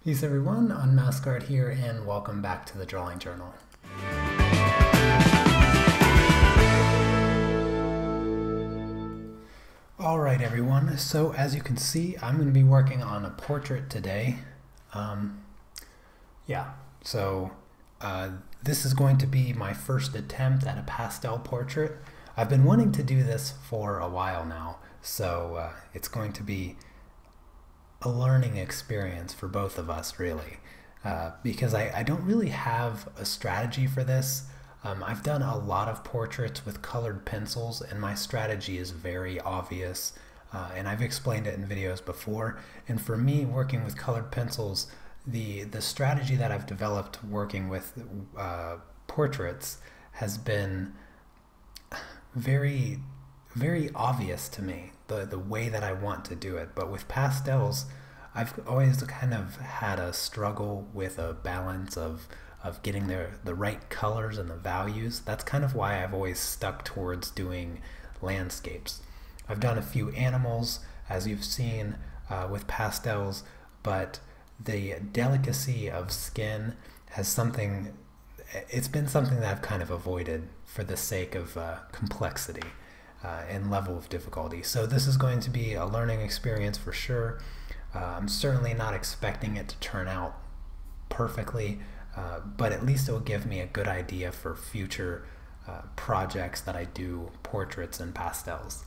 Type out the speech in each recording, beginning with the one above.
Peace everyone, Unmasked here, and welcome back to the Drawing Journal. Alright everyone, so as you can see, I'm going to be working on a portrait today. This is going to be my first attempt at a pastel portrait. I've been wanting to do this for a while now, so it's going to be a learning experience for both of us, really, because I don't really have a strategy for this. I've done a lot of portraits with colored pencils, and my strategy is very obvious, and I've explained it in videos before. And for me, working with colored pencils, the strategy that I've developed working with portraits has been very obvious to me, the way that I want to do it. But with pastels, I've always kind of had a struggle with a balance of getting the right colors and the values. That's kind of why I've always stuck towards doing landscapes. I've done a few animals, as you've seen with pastels, but the delicacy of skin it's been something that I've kind of avoided for the sake of complexity and level of difficulty. So this is going to be a learning experience for sure. I'm certainly not expecting it to turn out perfectly, but at least it will give me a good idea for future projects that I do portraits and pastels.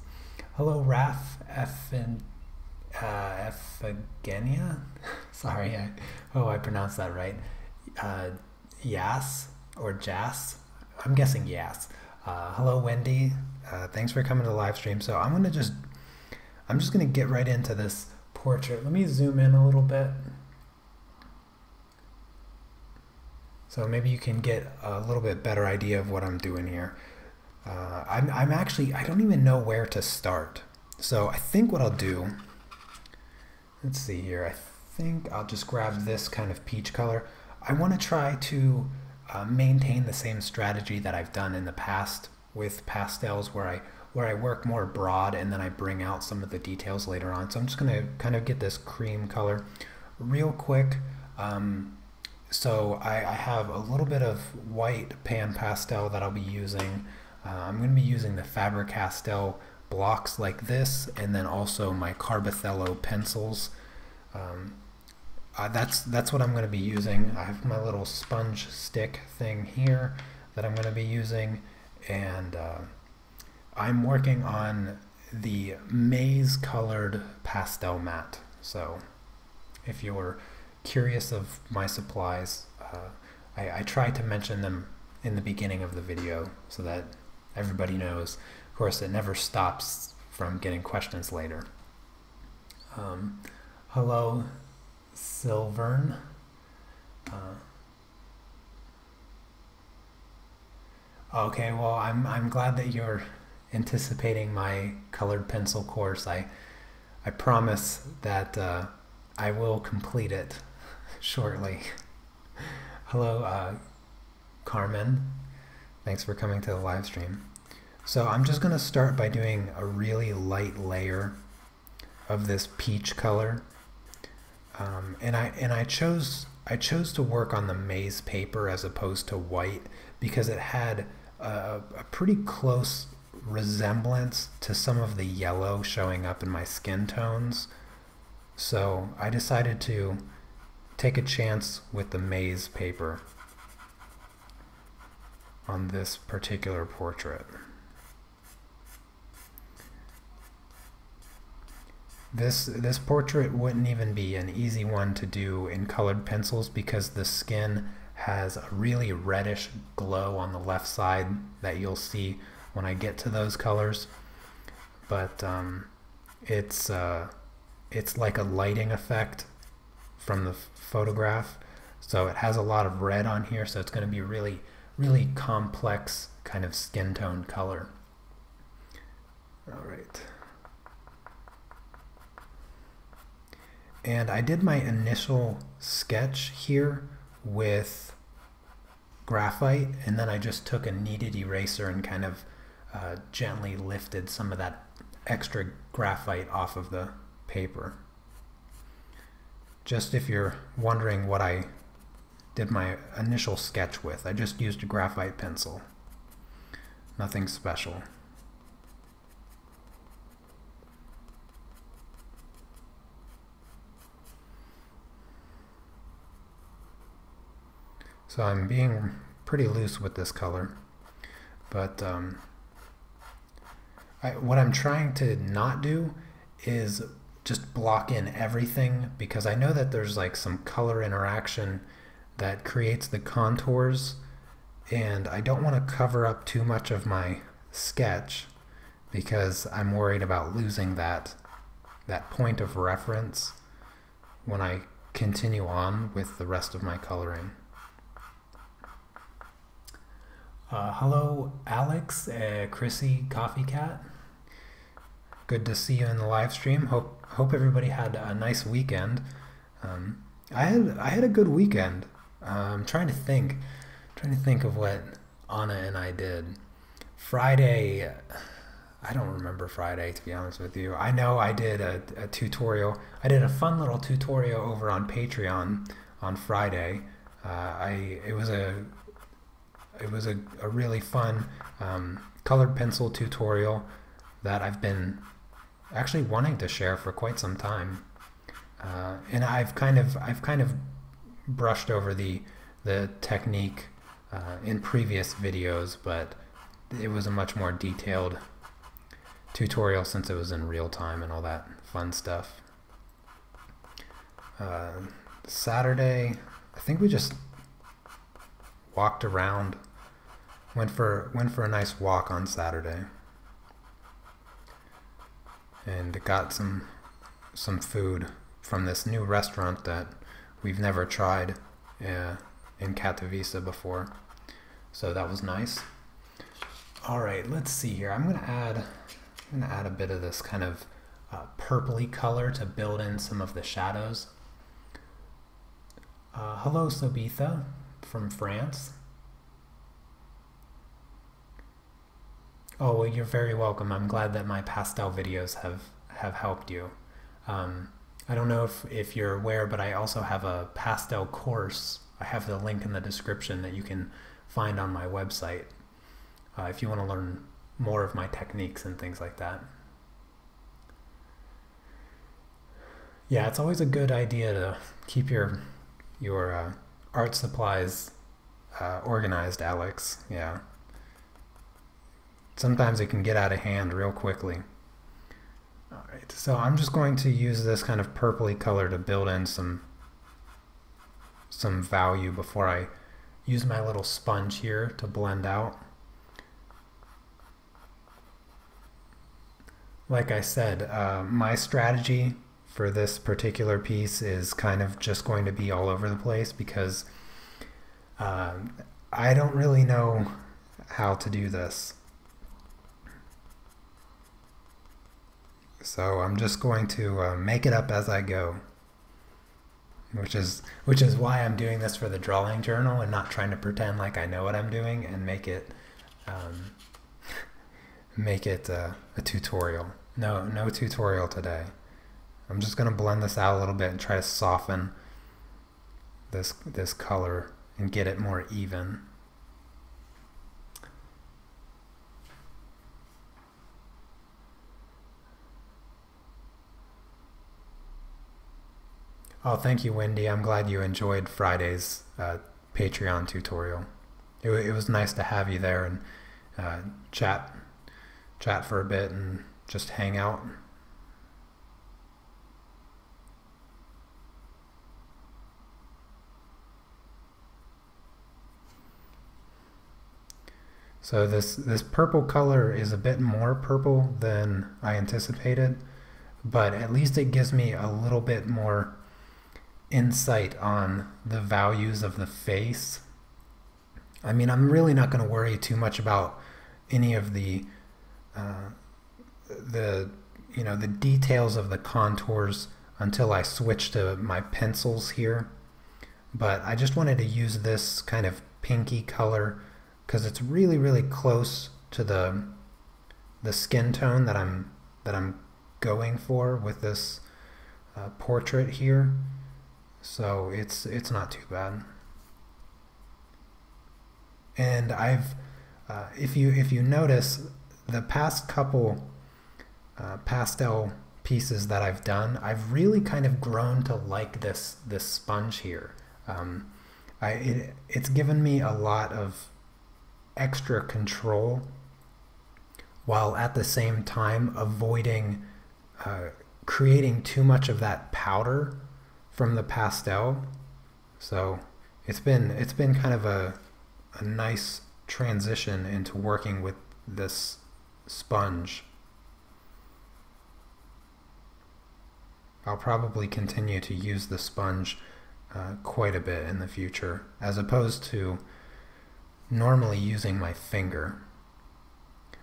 Hello, Raf Efagenia? Sorry, I pronounced that right. Yas or Jas? I'm guessing Yas. Hello, Wendy. Thanks for coming to the live stream. So I'm just gonna get right into this portrait. Let me zoom in a little bit, so maybe you can get a little bit better idea of what I'm doing here. I don't even know where to start. So I think what I'll do, let's see here, I think I'll just grab this kind of peach color. I want to try to maintain the same strategy that I've done in the past with pastels, where I work more broad and then I bring out some of the details later on. So I'm just going to kind of get this cream color real quick. So I have a little bit of white pan pastel that I'll be using. I'm going to be using the Faber Castell blocks like this, and then also my Carbothello pencils. That's what I'm going to be using. I have my little sponge stick thing here that I'm going to be using, and I'm working on the maize colored Pastelmat. So if you're curious of my supplies, I try to mention them in the beginning of the video so that everybody knows. Of course, it never stops from getting questions later. Hello, Silvern. Okay, well, I'm glad that you're anticipating my colored pencil course. I promise that I will complete it shortly. Hello, Carmen. Thanks for coming to the live stream. So I'm just going to start by doing a really light layer of this peach color, and I chose to work on the maize paper as opposed to white because it had a pretty close resemblance to some of the yellow showing up in my skin tones. So I decided to take a chance with the maize paper on this particular portrait. This portrait wouldn't even be an easy one to do in colored pencils because the skin has a really reddish glow on the left side that you'll see when I get to those colors. But it's like a lighting effect from the photograph. So it has a lot of red on here, so it's going to be really complex kind of skin tone color. All right. And I did my initial sketch here with graphite, and then I just took a kneaded eraser and kind of gently lifted some of that extra graphite off of the paper. just if you're wondering what I did my initial sketch with, I just used a graphite pencil. Nothing special. So I'm being pretty loose with this color, but what I'm trying to not do is just block in everything, because I know that there's like some color interaction that creates the contours, and I don't want to cover up too much of my sketch because I'm worried about losing that point of reference when I continue on with the rest of my coloring. Hello Alex, Chrissy Coffee Cat. Good to see you in the live stream. Hope everybody had a nice weekend. I had a good weekend. I'm trying to think of what Anna and I did. Friday, I don't remember Friday, to be honest with you. I know I did a tutorial. I did a fun little tutorial over on Patreon on Friday. It was a really fun colored pencil tutorial that I've been actually wanting to share for quite some time. And I've kind of brushed over the technique in previous videos, but it was a much more detailed tutorial since it was in real time and all that fun stuff. Saturday, I think we just walked around, went for a nice walk on Saturday, and got some food from this new restaurant that we've never tried in Katowice before, so that was nice. All right, let's see here. I'm gonna add a bit of this kind of purpley color to build in some of the shadows. Hello Sobitha from France. Oh, well, you're very welcome. I'm glad that my pastel videos have helped you. I don't know if you're aware, but I also have a pastel course. I have the link in the description that you can find on my website if you want to learn more of my techniques and things like that. Yeah, it's always a good idea to keep your art supplies organized, Alex. Yeah. Sometimes it can get out of hand real quickly. All right, so I'm just going to use this kind of purpley color to build in some value before I use my little sponge here to blend out. Like I said, my strategy for this particular piece is kind of just going to be all over the place because I don't really know how to do this. So I'm just going to make it up as I go, which is why I'm doing this for the drawing journal and not trying to pretend like I know what I'm doing and make it a tutorial. No tutorial today. I'm just going to blend this out a little bit and try to soften this color and get it more even. Oh, thank you, Wendy. I'm glad you enjoyed Friday's Patreon tutorial. It was nice to have you there and chat for a bit and just hang out. So this purple color is a bit more purple than I anticipated, but at least it gives me a little bit more insight on the values of the face. I mean, I'm really not going to worry too much about any of the details of the contours until I switch to my pencils here. But I just wanted to use this kind of pinky color because it's really close to the skin tone that I'm going for with this portrait here. so it's not too bad. And I've if you notice, the past couple pastel pieces that I've done, I've really kind of grown to like this sponge here. It's given me a lot of extra control while at the same time avoiding creating too much of that powder from the pastel. So it's been kind of a nice transition into working with this sponge. I'll probably continue to use the sponge quite a bit in the future, as opposed to normally using my finger.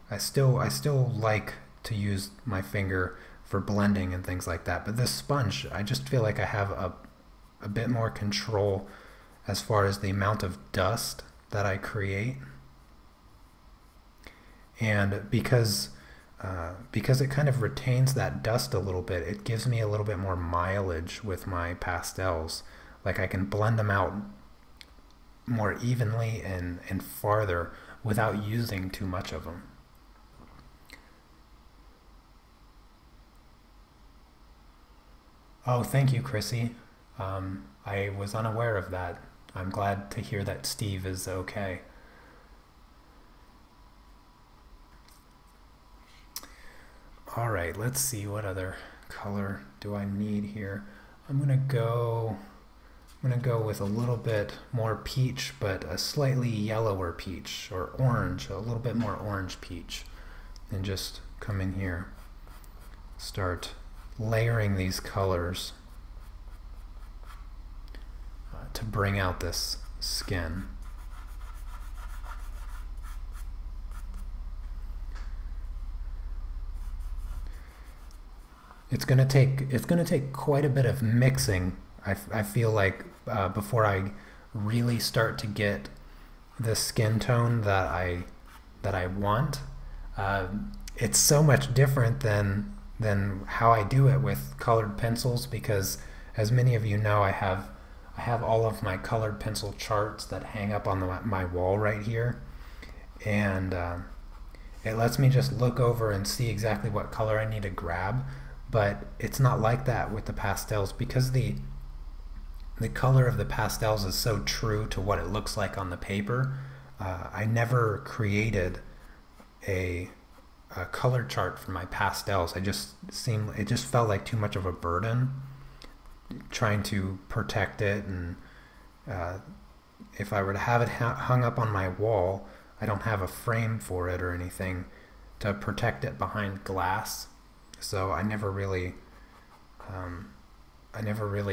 I still like to use my finger for blending and things like that, but this sponge, I just feel like I have a bit more control as far as the amount of dust that I create. And because it kind of retains that dust a little bit, it gives me a little bit more mileage with my pastels. Like I can blend them out more evenly and farther without using too much of them. Oh, thank you, Chrissy. I was unaware of that. I'm glad to hear that Steve is okay. All right, let's see what other color do I need here. I'm gonna go with a little bit more peach, but a slightly yellower peach, or orange, a little bit more orange peach. And just come in here, start layering these colors to bring out this skin. It's gonna take quite a bit of mixing. I feel like before I really start to get the skin tone that I want. It's so much different than how I do it with colored pencils, because as many of you know, I have all of my colored pencil charts that hang up on my wall right here, and it lets me just look over and see exactly what color I need to grab. But it's not like that with the pastels, because the color of the pastels is so true to what it looks like on the paper. I never created a color chart for my pastels. It just felt like too much of a burden trying to protect it, and if I were to have it hung up on my wall, I don't have a frame for it or anything to protect it behind glass. So I never really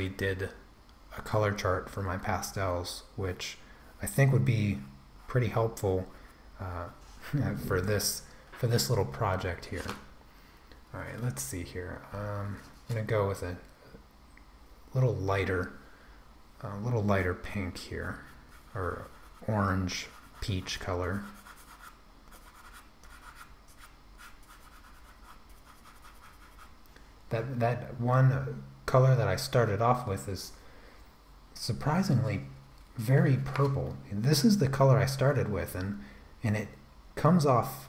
did a color chart for my pastels, which I think would be pretty helpful for this little project here. All right, let's see here. I'm gonna go with a little lighter pink here, or orange peach color. That one color that I started off with is surprisingly very purple. And this is the color I started with, and it comes off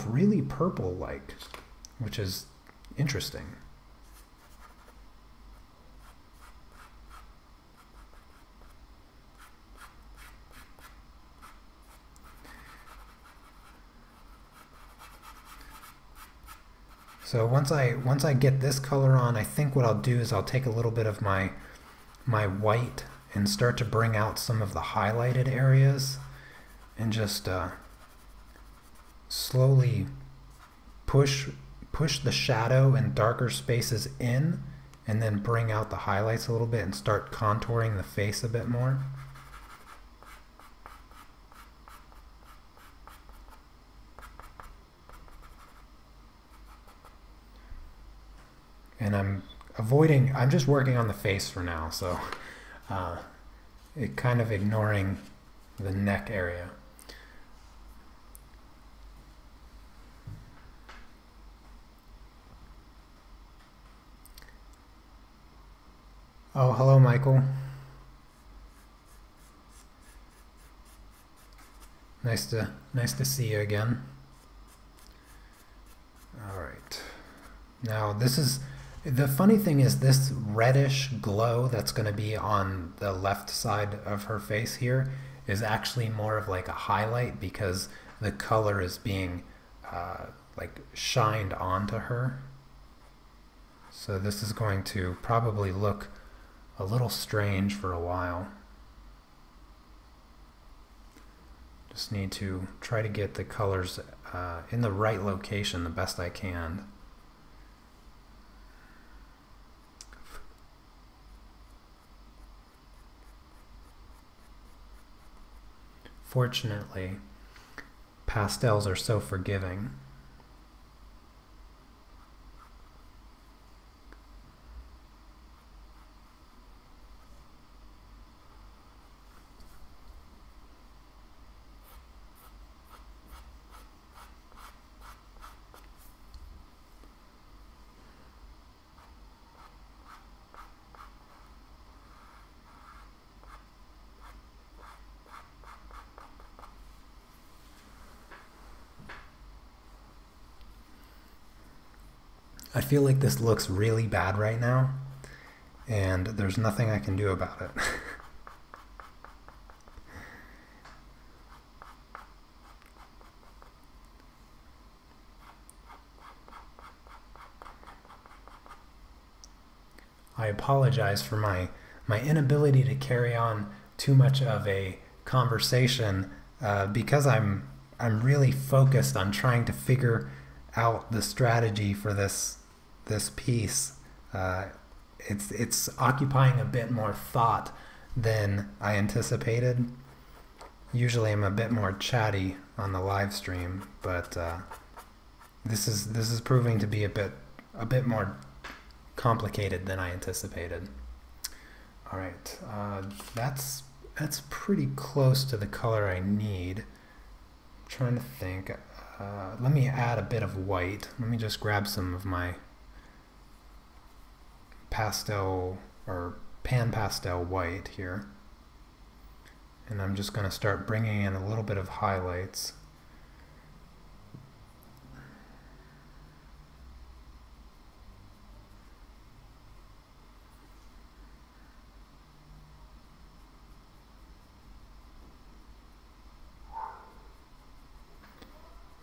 really purple like, which is interesting. So once I get this color on, I think what I'll do is I'll take a little bit of my white and start to bring out some of the highlighted areas, and just slowly push the shadow and darker spaces in, and then bring out the highlights a little bit and start contouring the face a bit more. And I'm just working on the face for now, so it kind of ignoring the neck area. Oh, hello, Michael. Nice to see you again. All right. Now the funny thing is this reddish glow that's going to be on the left side of her face here is actually more of like a highlight because the color is being like shined onto her. So this is going to probably look a little strange for a while. Just need to try to get the colors in the right location the best I can. Fortunately, pastels are so forgiving. I feel like this looks really bad right now, and there's nothing I can do about it. I apologize for my inability to carry on too much of a conversation because I'm really focused on trying to figure out the strategy for this piece. It's occupying a bit more thought than I anticipated. Usually I'm a bit more chatty on the live stream, but this is proving to be a bit more complicated than I anticipated. All right, that's pretty close to the color I need. I'm trying to think. Let me add a bit of white. Let me just grab some of my pastel or pan pastel white here, and I'm just going to start bringing in a little bit of highlights.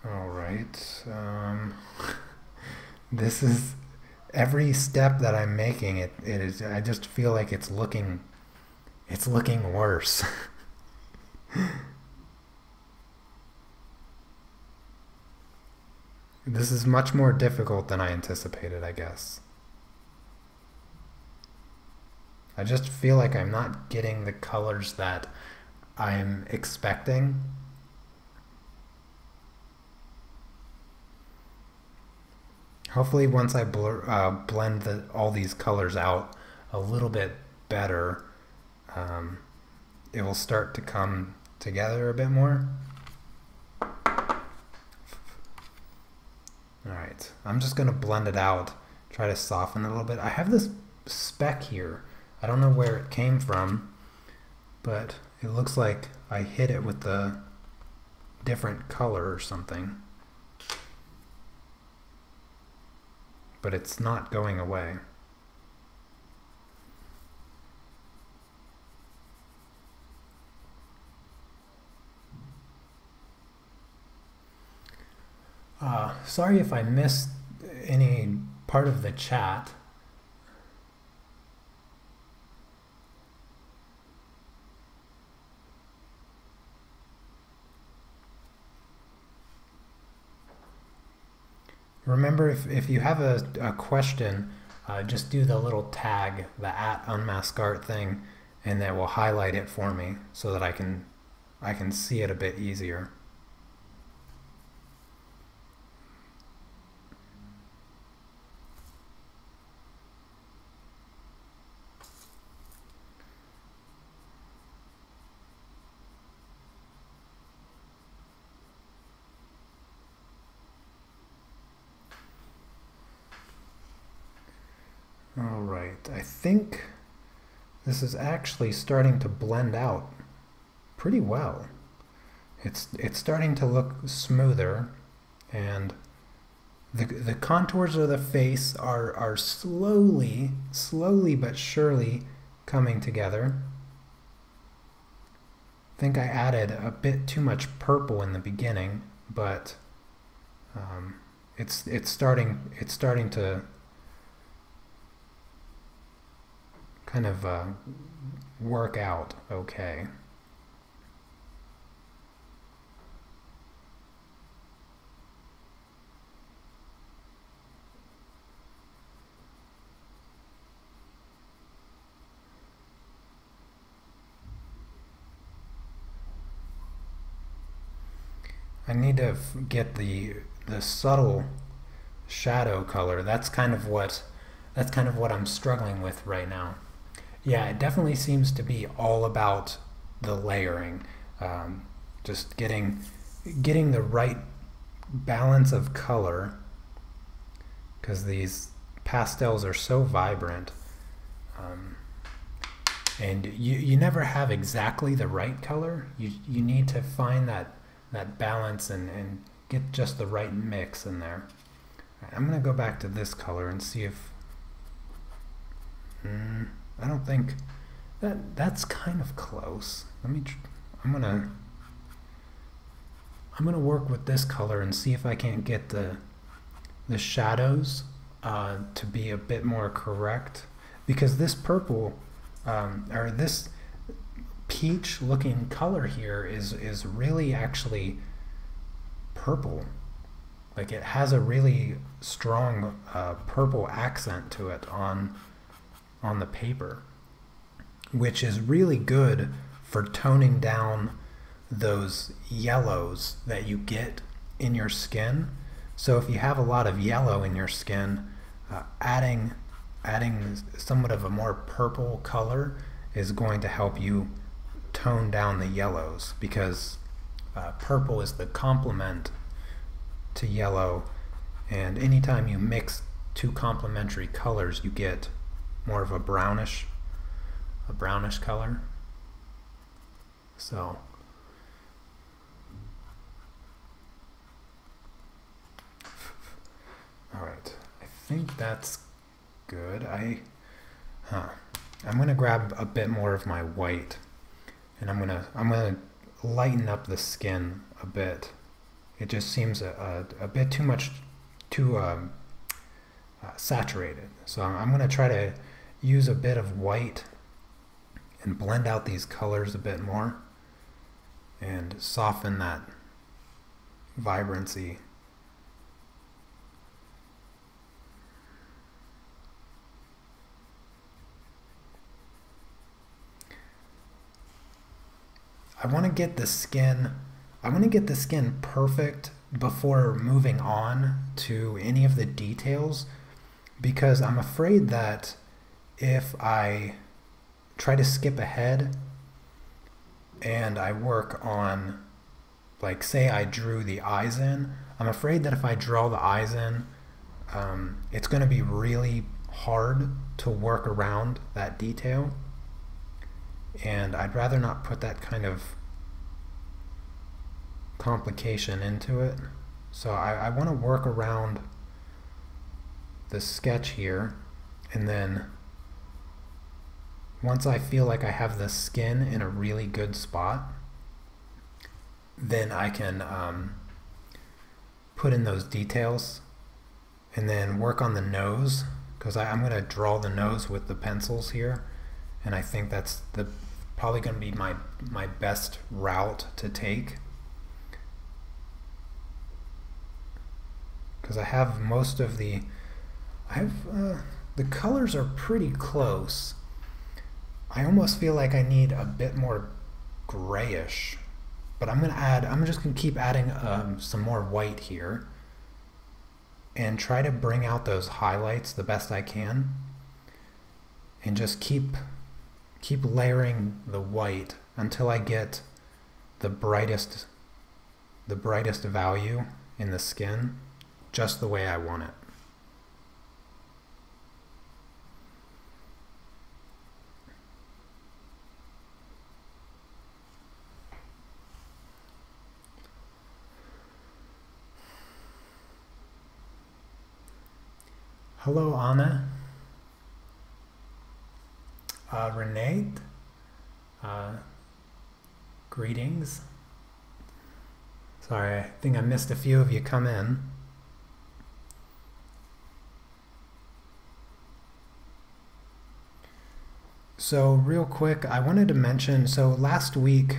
All right, this is every step that I'm making. It is. I just feel like it's looking worse. This is much more difficult than I anticipated, I guess. I just feel like I'm not getting the colors that I'm expecting. Hopefully once I blend all these colors out a little bit better, it will start to come together a bit more. Alright, I'm just going to blend it out, try to soften it a little bit. I have this speck here. I don't know where it came from, but it looks like I hit it with a different color or something. But it's not going away. Sorry if I missed any part of the chat. Remember, if you have a question, just do the little tag, the @unmaskart thing, and that will highlight it for me so that I can see it a bit easier. All right, I think this is actually starting to blend out pretty well. It's starting to look smoother, and the contours of the face are slowly but surely coming together. I think I added a bit too much purple in the beginning, but it's starting to kind of work out okay. I need to get the subtle shadow color. That's kind of what I'm struggling with right now. Yeah, it definitely seems to be all about the layering, just getting the right balance of color, because these pastels are so vibrant, and you never have exactly the right color. You need to find that balance and get just the right mix in there. I'm going to go back to this color and see if I don't think that's kind of close. I'm going to work with this color and see if I can't get the shadows to be a bit more correct, because this purple or this peach looking color here is really actually purple. Like, it has a really strong purple accent to it on the paper, which is really good for toning down those yellows that you get in your skin. So if you have a lot of yellow in your skin, adding somewhat of a more purple color is going to help you tone down the yellows, because purple is the complement to yellow, and anytime you mix two complementary colors, you get more of a brownish color. So all right, I think that's good. I'm gonna grab a bit more of my white, and I'm gonna lighten up the skin a bit. It just seems a bit too saturated. So I'm gonna try to use a bit of white and blend out these colors a bit more and soften that vibrancy. I want to get the skin perfect before moving on to any of the details, because I'm afraid that if I try to skip ahead and I work on, like, say I drew the eyes in, I'm afraid that if I draw the eyes in, it's going to be really hard to work around that detail, and I'd rather not put that kind of complication into it. So I want to work around the sketch here, and then once I feel like I have the skin in a really good spot, then I can put in those details and then work on the nose, because I'm going to draw the nose with the pencils here, and I think that's probably going to be my best route to take, because I have most of the colors are pretty close. I almost feel like I need a bit more grayish, but I'm just going to keep adding some more white here and try to bring out those highlights the best I can, and just keep layering the white until I get the brightest value in the skin, just the way I want it. Hello, Anna. Renee. Greetings. Sorry, I think I missed a few of you come in. So real quick, I wanted to mention, so last week,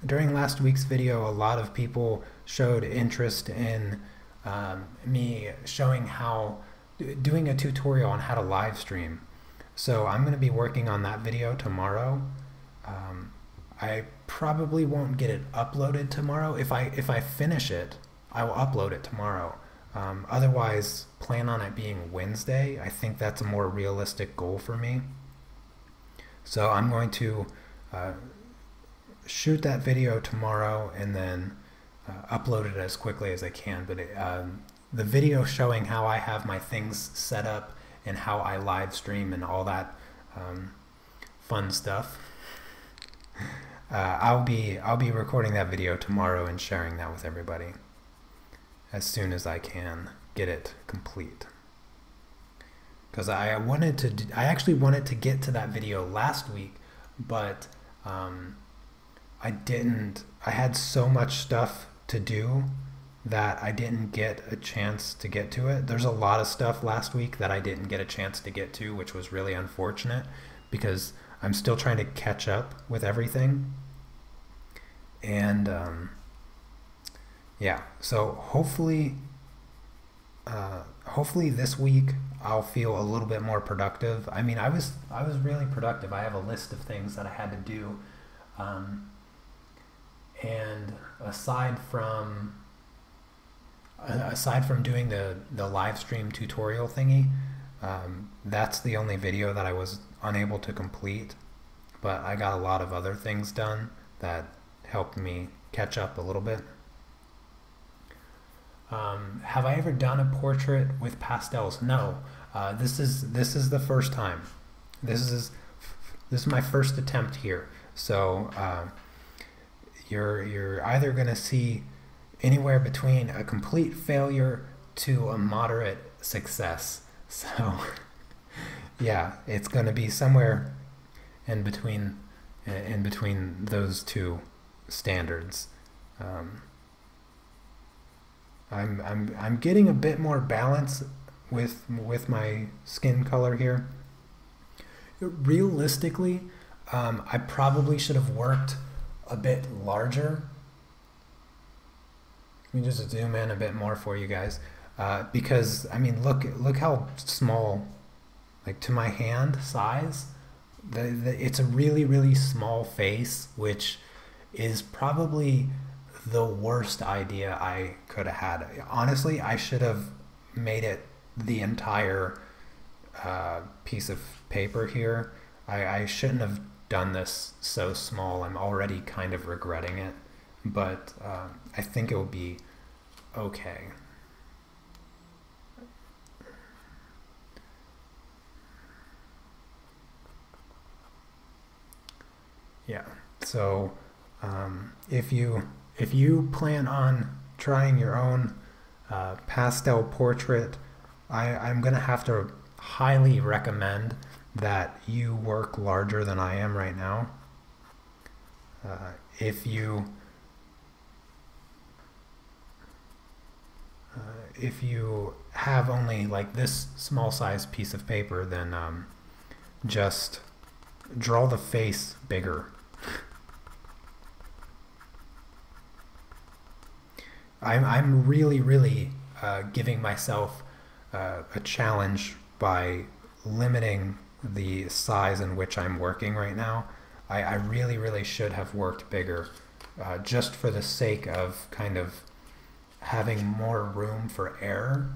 during last week's video, a lot of people showed interest in me showing doing a tutorial on how to live stream. So I'm going to be working on that video tomorrow. I probably won't get it uploaded tomorrow. If I finish it, I will upload it tomorrow. Otherwise, plan on it being Wednesday. I think that's a more realistic goal for me. So I'm going to shoot that video tomorrow and then upload it as quickly as I can. But the video showing how I have my things set up and how I live stream and all that fun stuff, I'll be recording that video tomorrow and sharing that with everybody as soon as I can get it complete. Because I actually wanted to get to that video last week, but I didn't. I had so much stuff to do that I didn't get a chance to get to it. There's a lot of stuff last week that I didn't get a chance to get to, which was really unfortunate because I'm still trying to catch up with everything. And yeah, so hopefully this week I'll feel a little bit more productive. I mean, I was really productive. I have a list of things that I had to do, and aside from doing the live stream tutorial thingy, that's the only video that I was unable to complete. But I got a lot of other things done that helped me catch up a little bit. Have I ever done a portrait with pastels? No. This is the first time. This is my first attempt here. So you're either going to see anywhere between a complete failure to a moderate success. So yeah, it's going to be somewhere in between those two standards. I'm getting a bit more balance with my skin color here. Realistically, I probably should have worked a bit larger. Let me just zoom in a bit more for you guys, because I mean, look how small, like to my hand size. It's a really small face, which is probably the worst idea I could have had. Honestly, I should have made it the entire piece of paper here. I shouldn't have done this so small. I'm already kind of regretting it, but I think it will be okay. Yeah, so if you plan on trying your own pastel portrait, I'm going to have to highly recommend that you work larger than I am right now. If you have only like this small size piece of paper, then just draw the face bigger. I'm really giving myself a challenge by limiting the size in which I'm working right now. I really should have worked bigger, just for the sake of kind of having more room for error.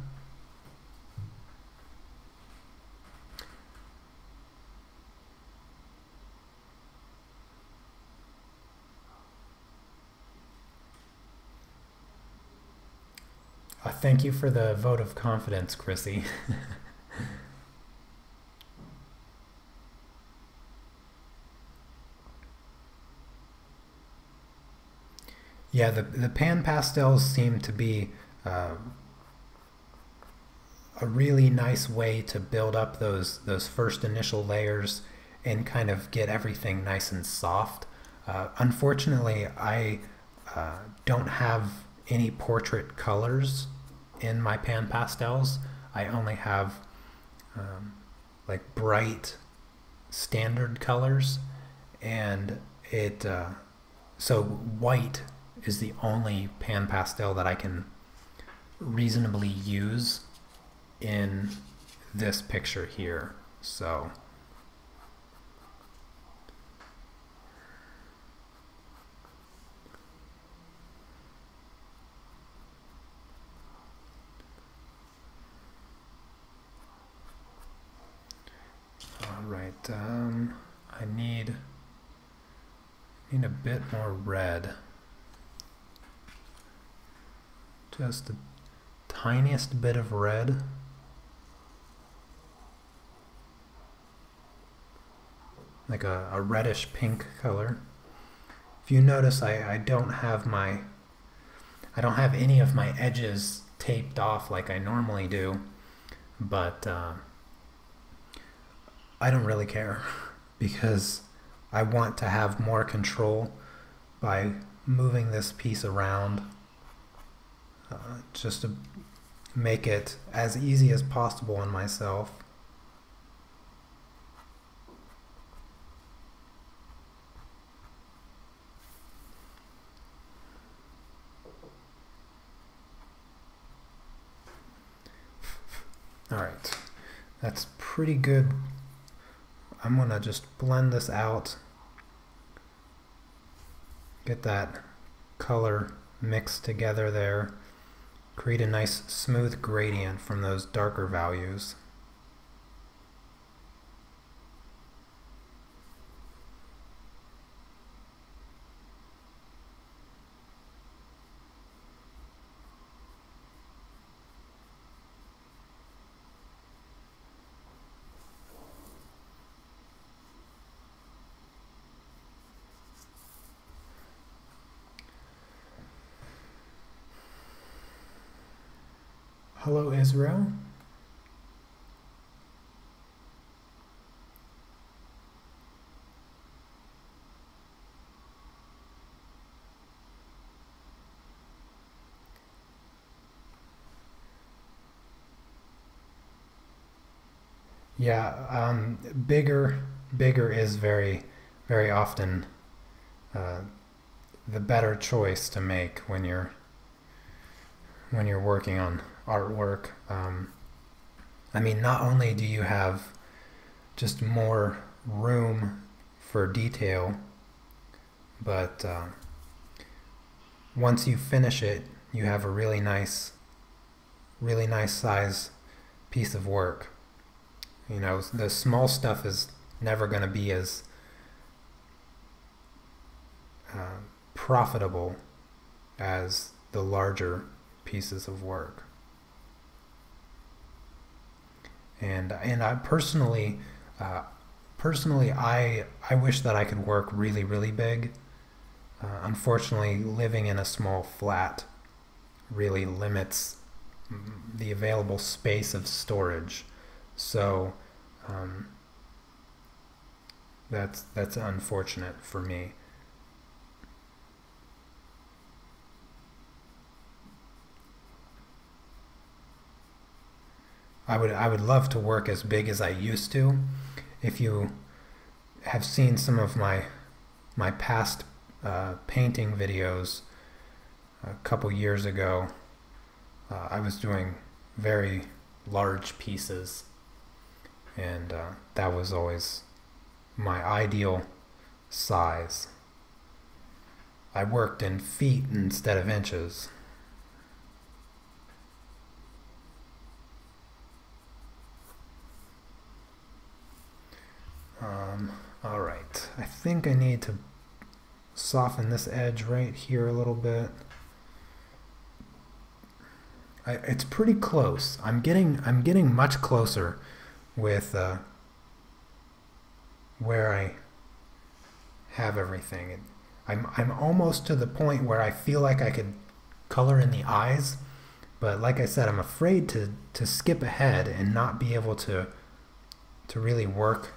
Thank you for the vote of confidence, Chrissy. Yeah, the pan pastels seem to be a really nice way to build up those first initial layers and kind of get everything nice and soft. Unfortunately, I don't have any portrait colors in my pan pastels. I only have like bright standard colors, and so white is the only pan pastel that I can reasonably use in this picture here. So all right, I need a bit more red, just the tiniest bit of red. Like a reddish pink color. If you notice, I don't have any of my edges taped off like I normally do, but I don't really care because I want to have more control by moving this piece around, just to make it as easy as possible on myself. Alright, that's pretty good. I'm gonna just blend this out, get that color mixed together there, create a nice smooth gradient from those darker values. Hello, Israel. Yeah, bigger is very often the better choice to make when you're working on artwork. I mean, not only do you have just more room for detail, but once you finish it, you have a really nice size piece of work. You know, the small stuff is never going to be as profitable as the larger pieces of work. And I personally I wish that I could work really big. Unfortunately, living in a small flat really limits the available space of storage. So that's unfortunate for me. I would love to work as big as I used to. If you have seen some of my past painting videos a couple years ago, I was doing very large pieces, and that was always my ideal size. I worked in feet instead of inches. All right, I think I need to soften this edge right here a little bit. It's pretty close. I'm getting much closer with where I have everything. I'm almost to the point where I feel like I could color in the eyes, But like I said, I'm afraid to skip ahead and not be able to really work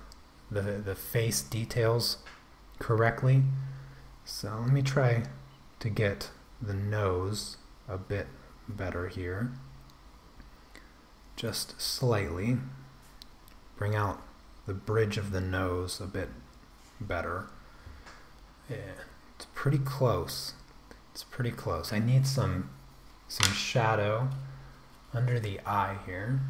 the face details correctly. So let me try to get the nose a bit better here. Just slightly. Bring out the bridge of the nose a bit better. Yeah, it's pretty close. It's pretty close. I need some shadow under the eye here.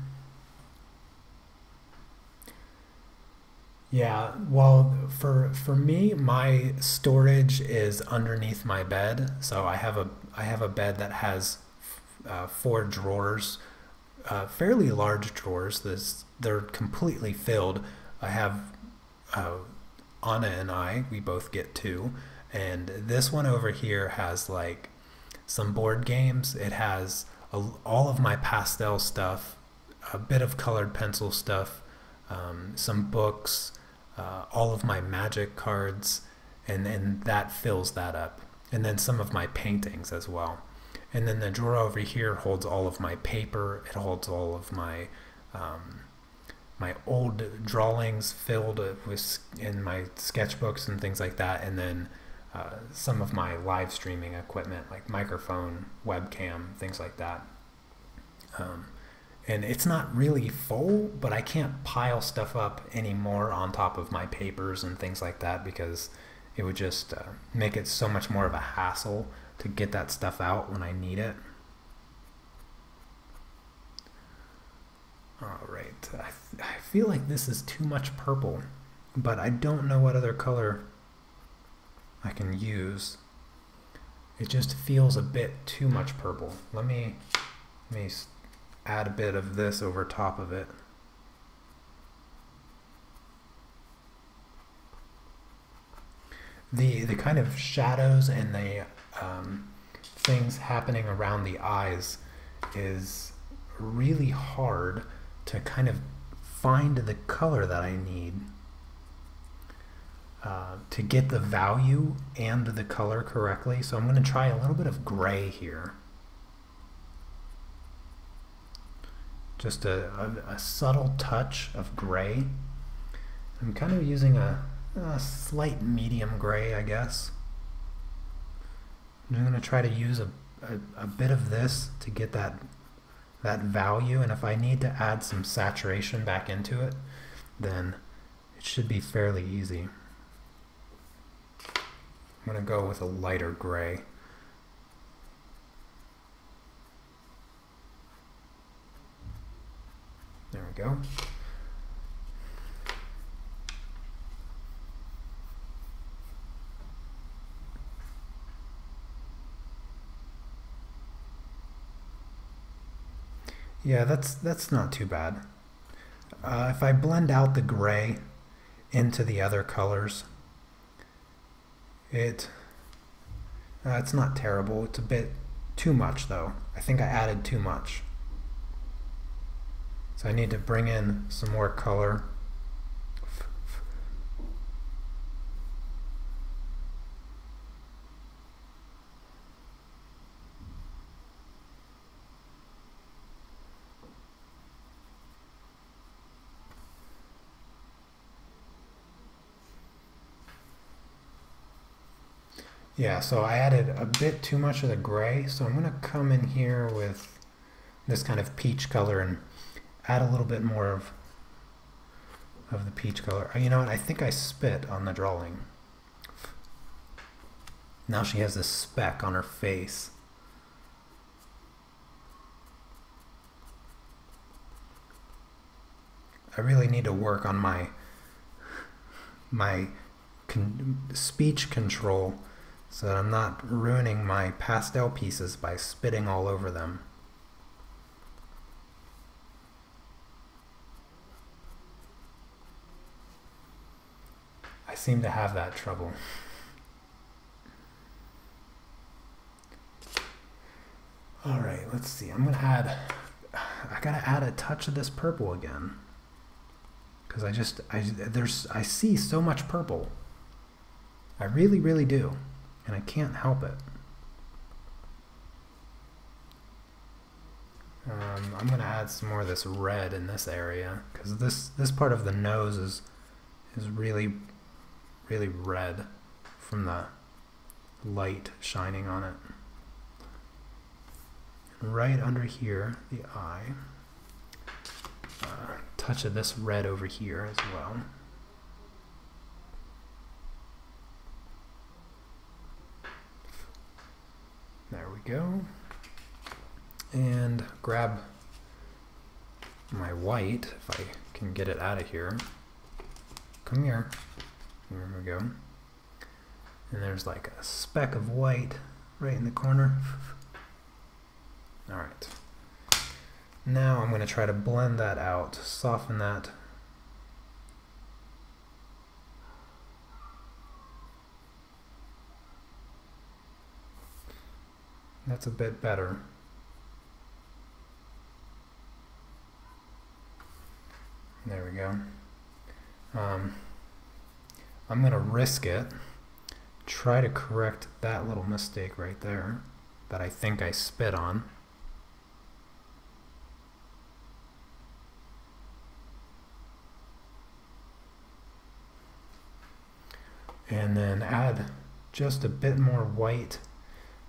Yeah, well, for me, my storage is underneath my bed. So I have a bed that has 4 drawers, fairly large drawers. They're completely filled. I have Anna and I, we both get 2, and this one over here has like some board games. It has all of my pastel stuff, a bit of colored pencil stuff, some books, all of my magic cards, and that fills that up. And then some of my paintings as well. And then the drawer over here holds all of my paper. It holds all of my my old drawings filled with in my sketchbooks and things like that. And then some of my live streaming equipment like microphone, webcam, things like that. And it's not really full, but I can't pile stuff up anymore on top of my papers and things like that because it would just make it so much more of a hassle to get that stuff out when I need it. Alright, I feel like this is too much purple, but I don't know what other color I can use. It just feels a bit too much purple. Let me add a bit of this over top of it. The kind of shadows and the things happening around the eyes is really hard to kind of find the color that I need to get the value and the color correctly. So I'm going to try a little bit of gray here. Just a subtle touch of gray. I'm kind of using a slight medium gray, I guess. I'm going to try to use a bit of this to get that value, and if I need to add some saturation back into it, then it should be fairly easy. I'm going to go with a lighter gray. There we go. Yeah, that's not too bad. If I blend out the gray into the other colors, it's not terrible. It's a bit too much though. I think I added too much. So I need to bring in some more color. Yeah, so I added a bit too much of the gray, so I'm going to come in here with this kind of peach color and add a little bit more of the peach color. You know what, I think I spit on the drawing. Now she has this speck on her face. I really need to work on my speech control so that I'm not ruining my pastel pieces by spitting all over them. I seem to have that trouble. Alright, let's see. I gotta add a touch of this purple again. Because I see so much purple. I really, really do. And I can't help it. I'm gonna add some more of this red in this area because this part of the nose is really red from the light shining on it. Right under here, the eye. Touch of this red over here as well. There we go. And grab my white, if I can get it out of here. Come here. Here we go. And there's like a speck of white right in the corner. Alright. Now I'm going to try to blend that out, soften that. That's a bit better. There we go. I'm going to risk it, try to correct that little mistake right there that I think I spit on. And then add just a bit more white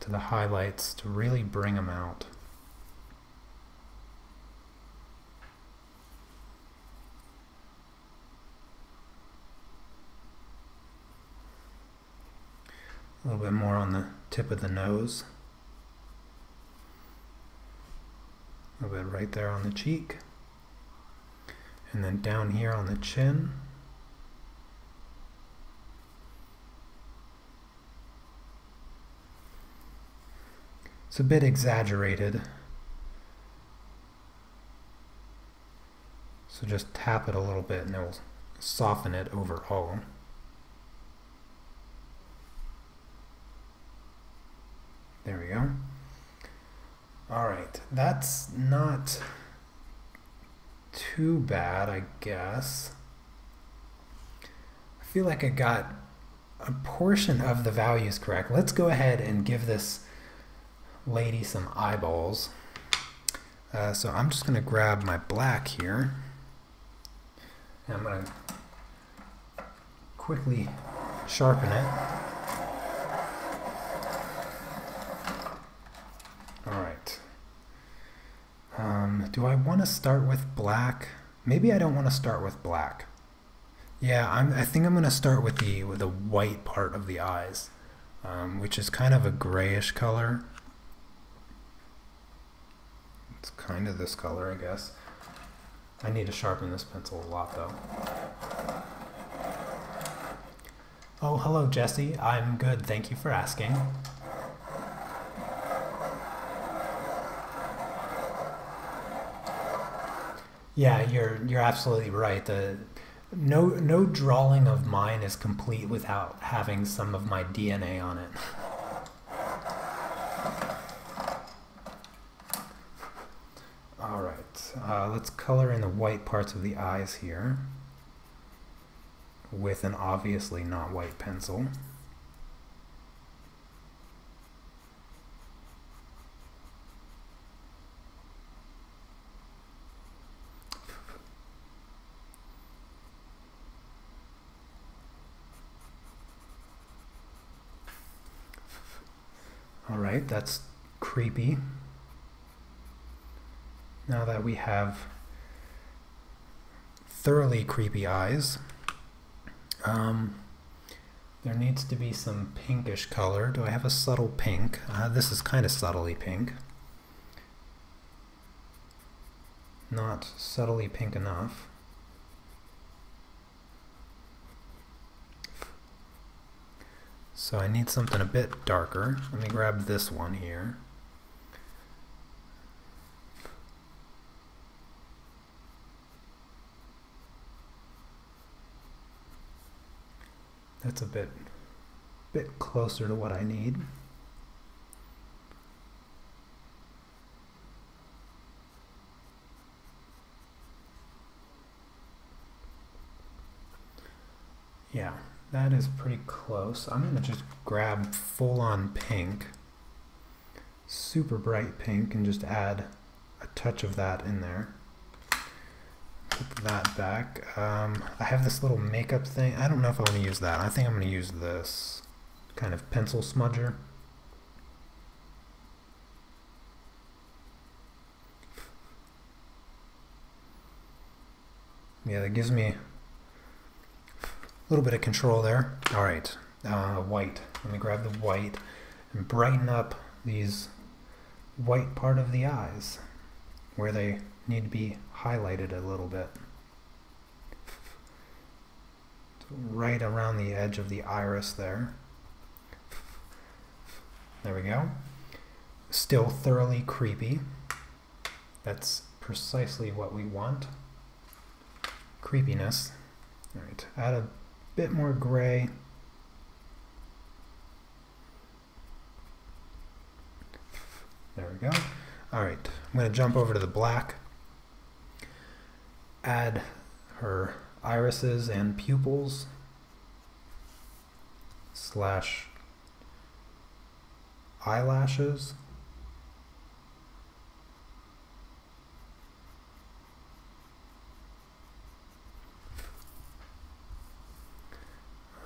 to the highlights to really bring them out. A little bit more on the tip of the nose. A little bit right there on the cheek. And then down here on the chin. It's a bit exaggerated. So just tap it a little bit and it will soften it overall. There we go. Alright, that's not too bad, I guess. I feel like I got a portion of the values correct. Let's go ahead and give this lady some eyeballs. So I'm just going to grab my black here. And I'm going to quickly sharpen it. Alright. Do I want to start with black? Maybe I don't want to start with black. Yeah, I think I'm going to start with the white part of the eyes, which is kind of a grayish color. It's kind of this color, I guess. I need to sharpen this pencil a lot, though. Oh, hello, Jesse. I'm good. Thank you for asking. Yeah, you're absolutely right. No drawing of mine is complete without having some of my DNA on it. Alright, let's color in the white parts of the eyes here with an obviously not white pencil. Alright, that's creepy. Now that we have thoroughly creepy eyes, there needs to be some pinkish color. Do I have a subtle pink? This is kind of subtly pink. Not subtly pink enough. So I need something a bit darker. Let me grab this one here. That's a bit closer to what I need. Yeah, that is pretty close. I'm going to just grab full-on pink, super bright pink, and just add a touch of that in there. Put that back. I have this little makeup thing. I don't know if I want to use that. I think I'm going to use this kind of pencil smudger. Yeah, that gives me a little bit of control there. All right, white. Let me grab the white and brighten up these white part of the eyes where they need to be highlighted a little bit. So right around the edge of the iris there. There we go. Still thoroughly creepy. That's precisely what we want. Creepiness. All right, add a bit more gray. There we go. All right, I'm going to jump over to the black. Add her irises and pupils slash eyelashes.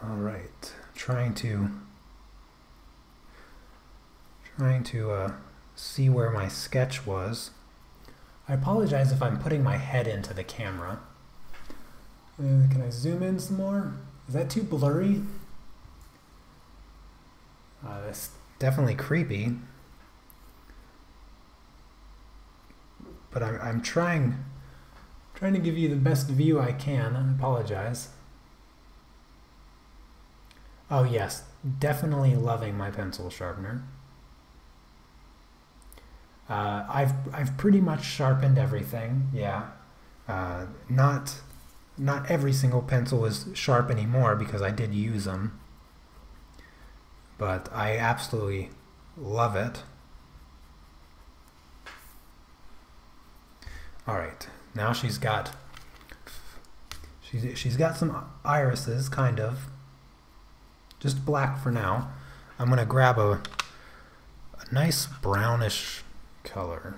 All right, trying to see where my sketch was. I apologize if I'm putting my head into the camera. Can I zoom in some more? Is that too blurry? That's definitely creepy. But I'm trying to give you the best view I can. I apologize. Oh yes, definitely loving my pencil sharpener. I've pretty much sharpened everything, yeah. Not every single pencil is sharp anymore because I did use them. But I absolutely love it. Alright, now she's got some irises, kind of. Just black for now. I'm going to grab a nice brownish color.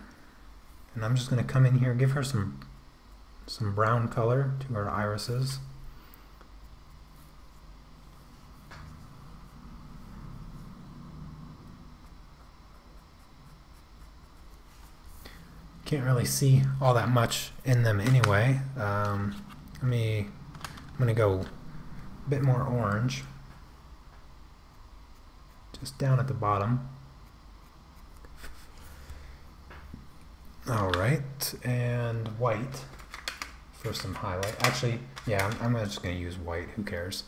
And I'm just going to come in here, give her some brown color to her irises. Can't really see all that much in them anyway. I'm going to go a bit more orange. Just down at the bottom. Alright, and white for some highlight. Actually, yeah, I'm just going to use white, who cares.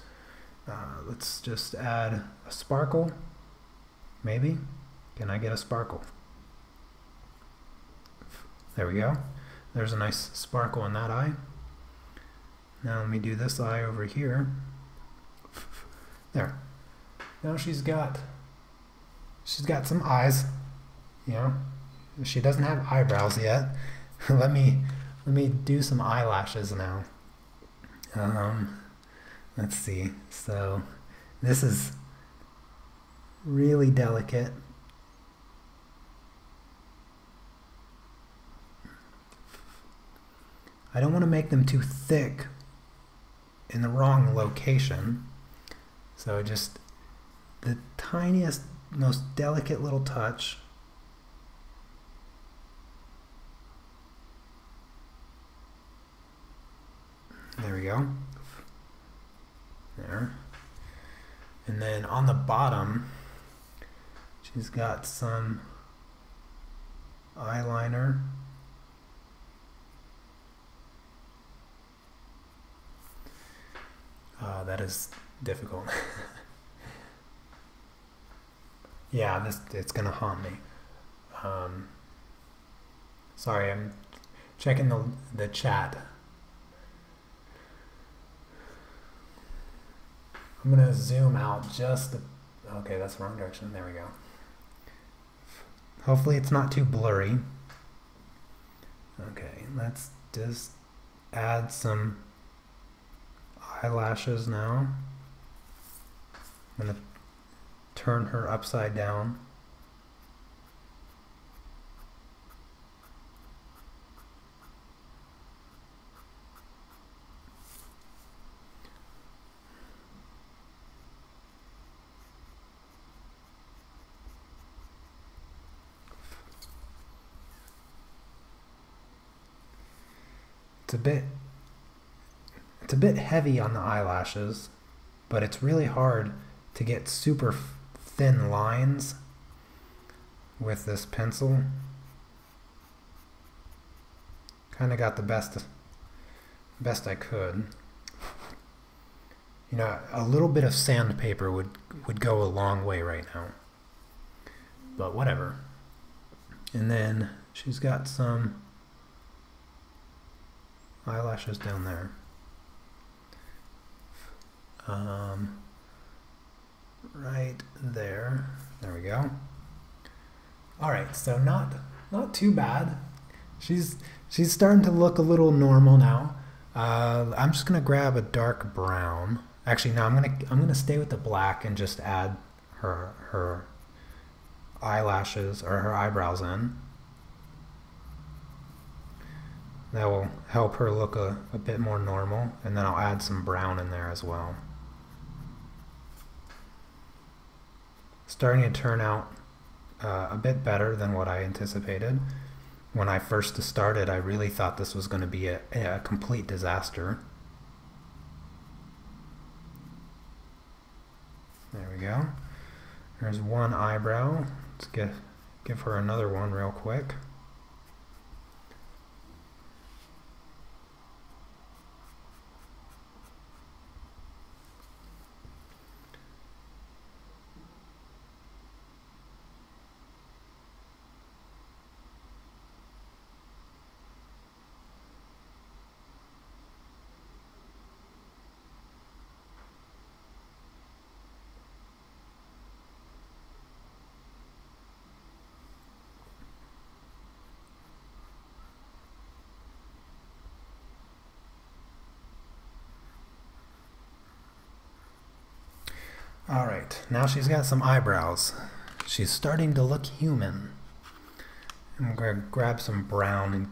Let's just add a sparkle, maybe. Can I get a sparkle? There we go. There's a nice sparkle in that eye. Now let me do this eye over here. There. Now she's got some eyes, you know. She doesn't have eyebrows yet. let me do some eyelashes now. Let's see. So this is really delicate. I don't want to make them too thick in the wrong location. So just the tiniest, most delicate little touch. There we go. There. And then on the bottom, she's got some eyeliner. That is difficult. Yeah, it's gonna haunt me. Sorry, I'm checking the chat. I'm gonna zoom out just okay, that's the wrong direction. There we go. Hopefully it's not too blurry. Okay, let's just add some eyelashes now. I'm gonna turn her upside down. it's a bit heavy on the eyelashes, but it's really hard to get super thin lines with this pencil. Kind of got the best I could. You know, a little bit of sandpaper would go a long way right now. But whatever. And then she's got some eyelashes down there. Right there. There we go. Alright, so not too bad. She's starting to look a little normal now. I'm just gonna grab a dark brown. Actually, no, I'm gonna stay with the black and just add her eyelashes or her eyebrows in. That will help her look a bit more normal, and then I'll add some brown in there as well. Starting to turn out a bit better than what I anticipated. When I first started, I really thought this was going to be a complete disaster. There we go. There's one eyebrow. Let's give her another one real quick. Alright, now she's got some eyebrows. She's starting to look human. I'm going to grab some brown and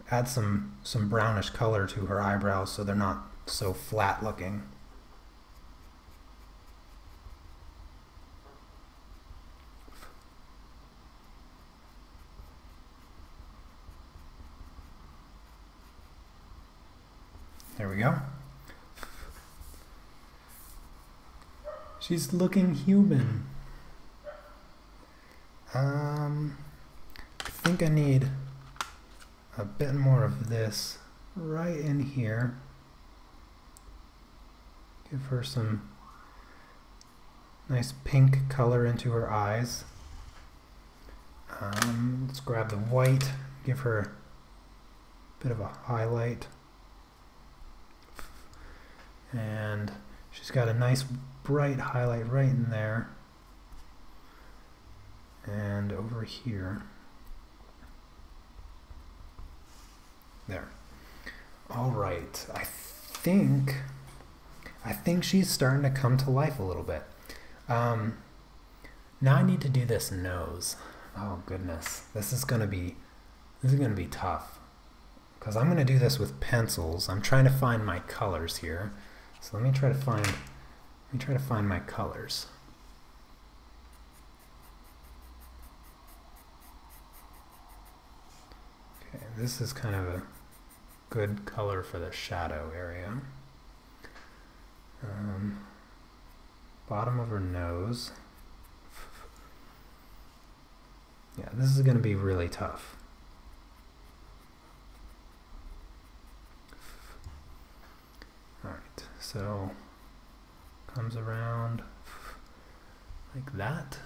add some brownish color to her eyebrows so they're not so flat looking. There we go. She's looking human. I think I need a bit more of this right in here. Give her some nice pink color into her eyes. Let's grab the white, give her a bit of a highlight. And she's got a nice bright highlight right in there and over here. There. All right. I think she's starting to come to life a little bit. Now I need to do this nose. Oh goodness, this is gonna be tough because I'm gonna do this with pencils. I'm trying to find my colors here. So let me try to find my colors. Okay, this is kind of a good color for the shadow area. Bottom of her nose. Yeah, this is going to be really tough. Alright, so comes around like that.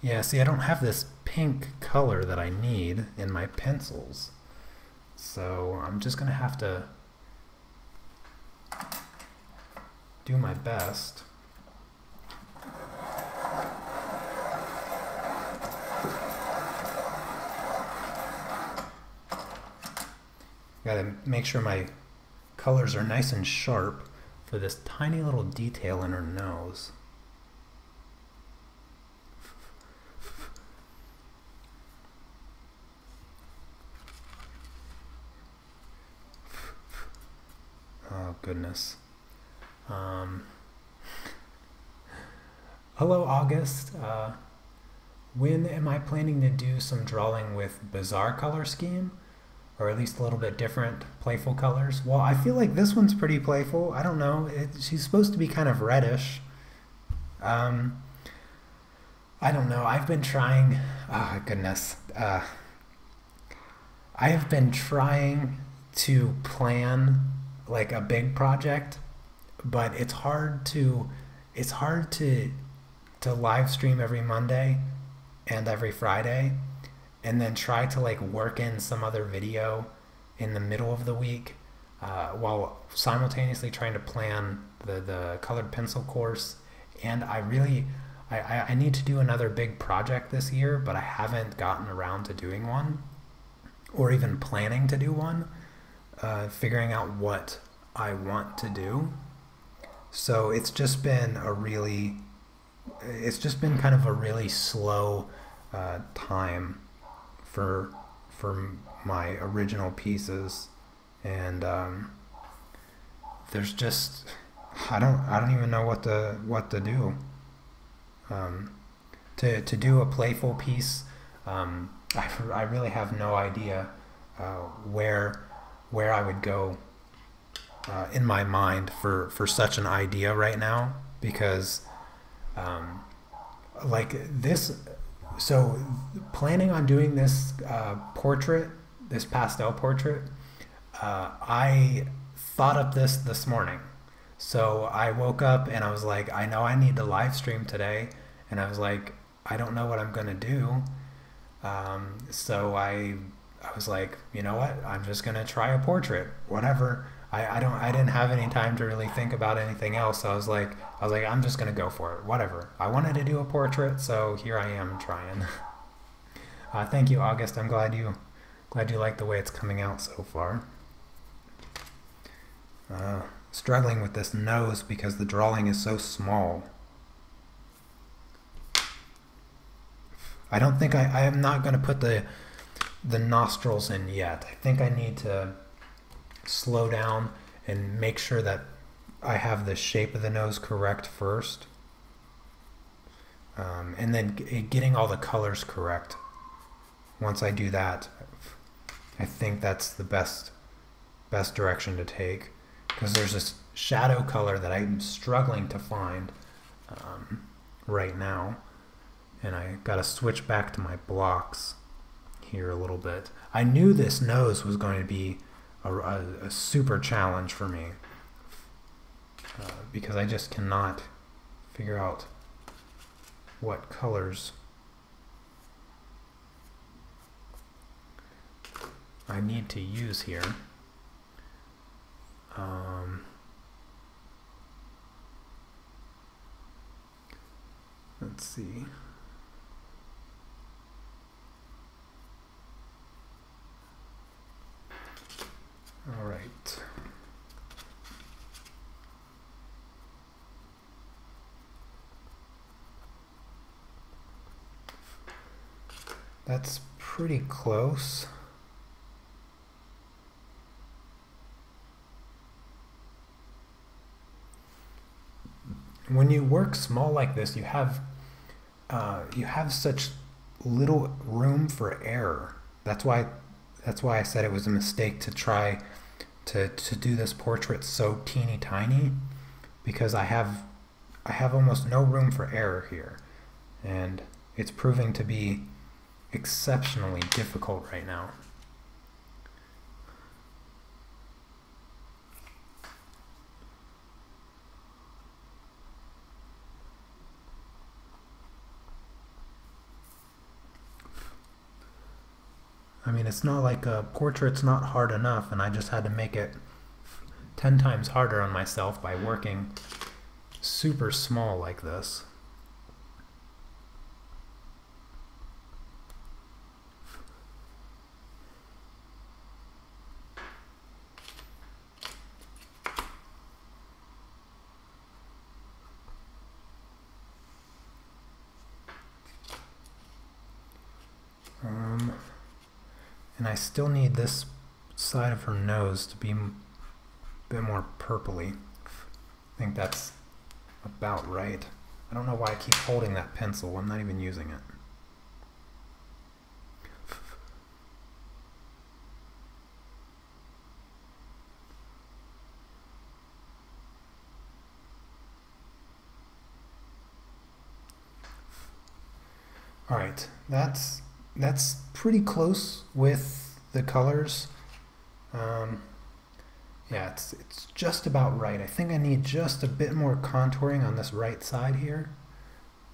Yeah, see, I don't have this pink color that I need in my pencils. So I'm just going to have to do my best. Gotta make sure my colors are nice and sharp for this tiny little detail in her nose. Oh goodness. Hello August. When am I planning to do some drawing with Bizarre Color Scheme? or at least a little bit different playful colors. Well, I feel like this one's pretty playful. I don't know. She's supposed to be kind of reddish. I don't know. I've been trying. Oh, goodness. I have been trying to plan like a big project, but it's hard to live stream every Monday and every Friday, and then try to like work in some other video in the middle of the week, while simultaneously trying to plan the colored pencil course. And I need to do another big project this year, but I haven't gotten around to doing one, or even planning to do one, figuring out what I want to do. So it's just been kind of a really slow time for my original pieces, and there's just I don't even know what to do. To do a playful piece, I really have no idea where I would go in my mind for such an idea right now, because like this. So planning on doing this portrait, this pastel portrait, I thought of this morning. So I woke up and I was like, I know I need to live stream today, and I was like, I don't know what I'm gonna do. So I was like, you know what? I'm just gonna try a portrait, whatever. I didn't have any time to really think about anything else. So I was like, I'm just gonna go for it, whatever. I wanted to do a portrait, so here I am trying. Thank you, August. I'm glad you like the way it's coming out so far. Struggling with this nose because the drawing is so small. I don't think I am not going to put the nostrils in yet. I think I need to slow down and make sure that I have the shape of the nose correct first, and then getting all the colors correct. Once I do that, I think that's the best direction to take, because there's this shadow color that I'm struggling to find right now, and I got to switch back to my blocks here a little bit. I knew this nose was going to be a super challenge for me, because I just cannot figure out what colors I need to use here. Let's see. All right. That's pretty close. When you work small like this, you have such little room for error. That's why I said it was a mistake to try to do this portrait so teeny tiny, because I have almost no room for error here, and it's proving to be exceptionally difficult right now. I mean, it's not like a portrait's not hard enough, and I just had to make it 10 times harder on myself by working super small like this. And I still need this side of her nose to be a bit more purpley. I think that's about right. I don't know why I keep holding that pencil. I'm not even using it. All right, that's pretty close with the colors. Yeah, it's just about right. I think I need just a bit more contouring on this right side here.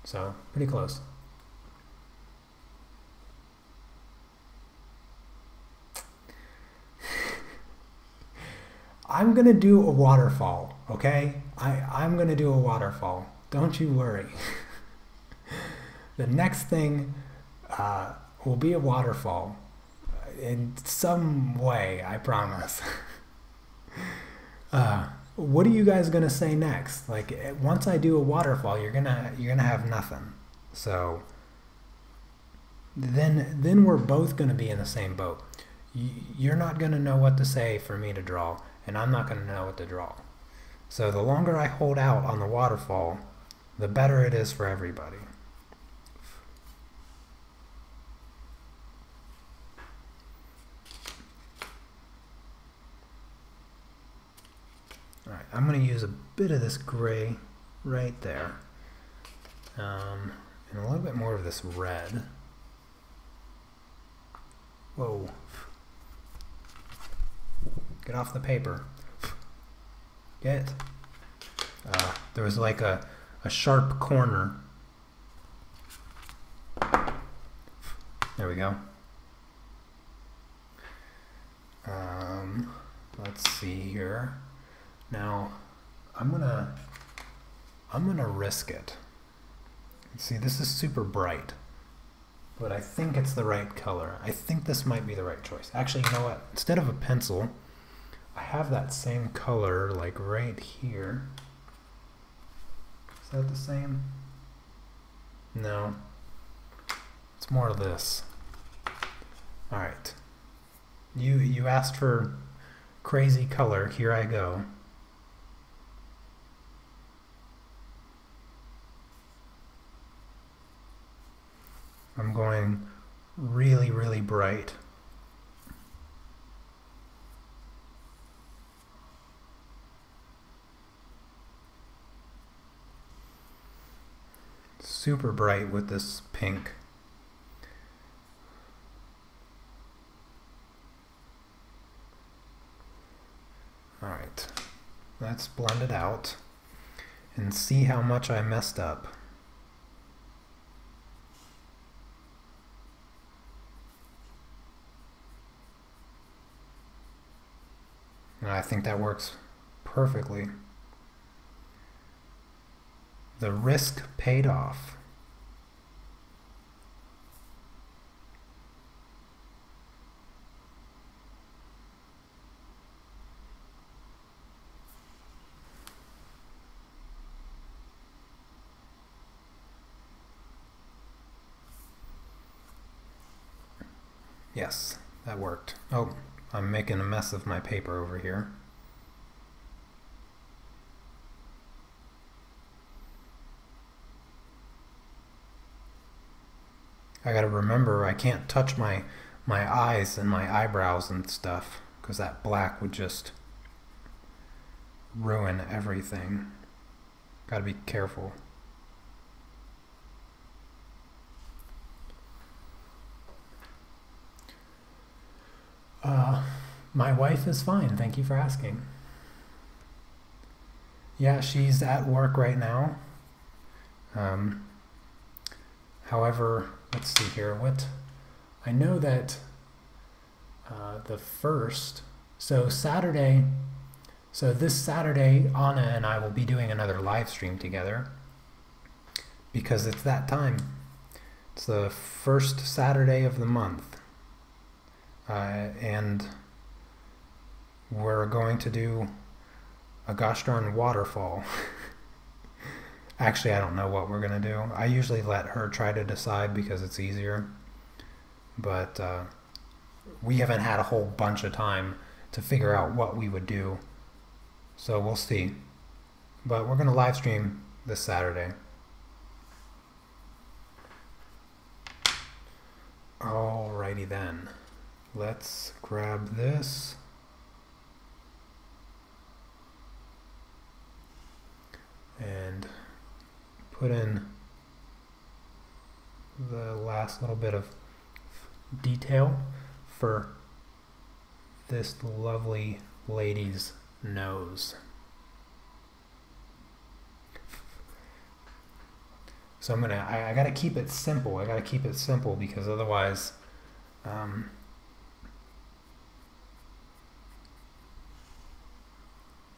So, pretty close. I'm gonna do a waterfall, okay? I'm gonna do a waterfall. Don't you worry. The next thing will be a waterfall in some way, I promise. What are you guys gonna say next? Like once I do a waterfall, you're gonna have nothing. So then we're both gonna be in the same boat. You're not gonna know what to say for me to draw, and I'm not gonna know what to draw. So the longer I hold out on the waterfall, the better it is for everybody. All right, I'm going to use a bit of this gray right there, and a little bit more of this red. Whoa. Get off the paper. Get. There was like a sharp corner. There we go. Let's see here. Now, I'm gonna risk it. See, this is super bright, but I think it's the right color. I think this might be the right choice. Actually, you know what? Instead of a pencil, I have that same color like right here. Is that the same? No. It's more of this. All right. You asked for crazy color. Here I go. I'm going really, really bright. Super bright with this pink. All right, let's blend it out and see how much I messed up. And I think that works perfectly. The risk paid off. Yes, that worked. Oh, I'm making a mess of my paper over here. I gotta remember I can't touch my eyes and my eyebrows and stuff, because that black would just ruin everything. Gotta be careful. My wife is fine, thank you for asking. Yeah, she's at work right now. However, let's see here. I know that the first, so this Saturday, Anna and I will be doing another live stream together because it's that time. It's the first Saturday of the month. And we're going to do a gosh darn waterfall. Actually, I don't know what we're going to do. I usually let her try to decide because it's easier. But we haven't had a whole bunch of time to figure out what we would do. So we'll see. But we're going to live stream this Saturday. Alrighty then. Let's grab this. And put in the last little bit of detail for this lovely lady's nose. So I gotta keep it simple. I gotta keep it simple because otherwise,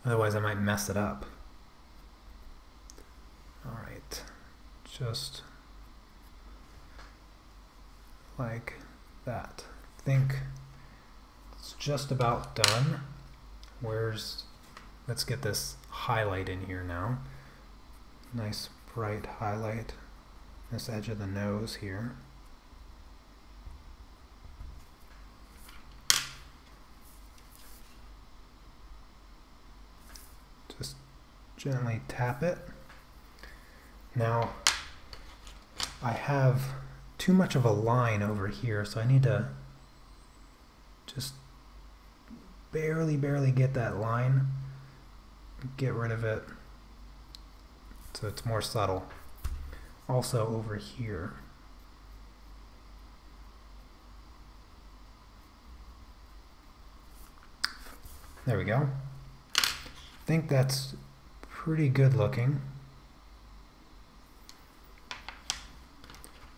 otherwise I might mess it up. All right, just like that. I think it's just about done. Let's get this highlight in here now. Nice bright highlight. This edge of the nose here. Just gently tap it. Now, I have too much of a line over here, so I need to just barely get that line, get rid of it so it's more subtle. Also over here. There we go. I think that's pretty good looking.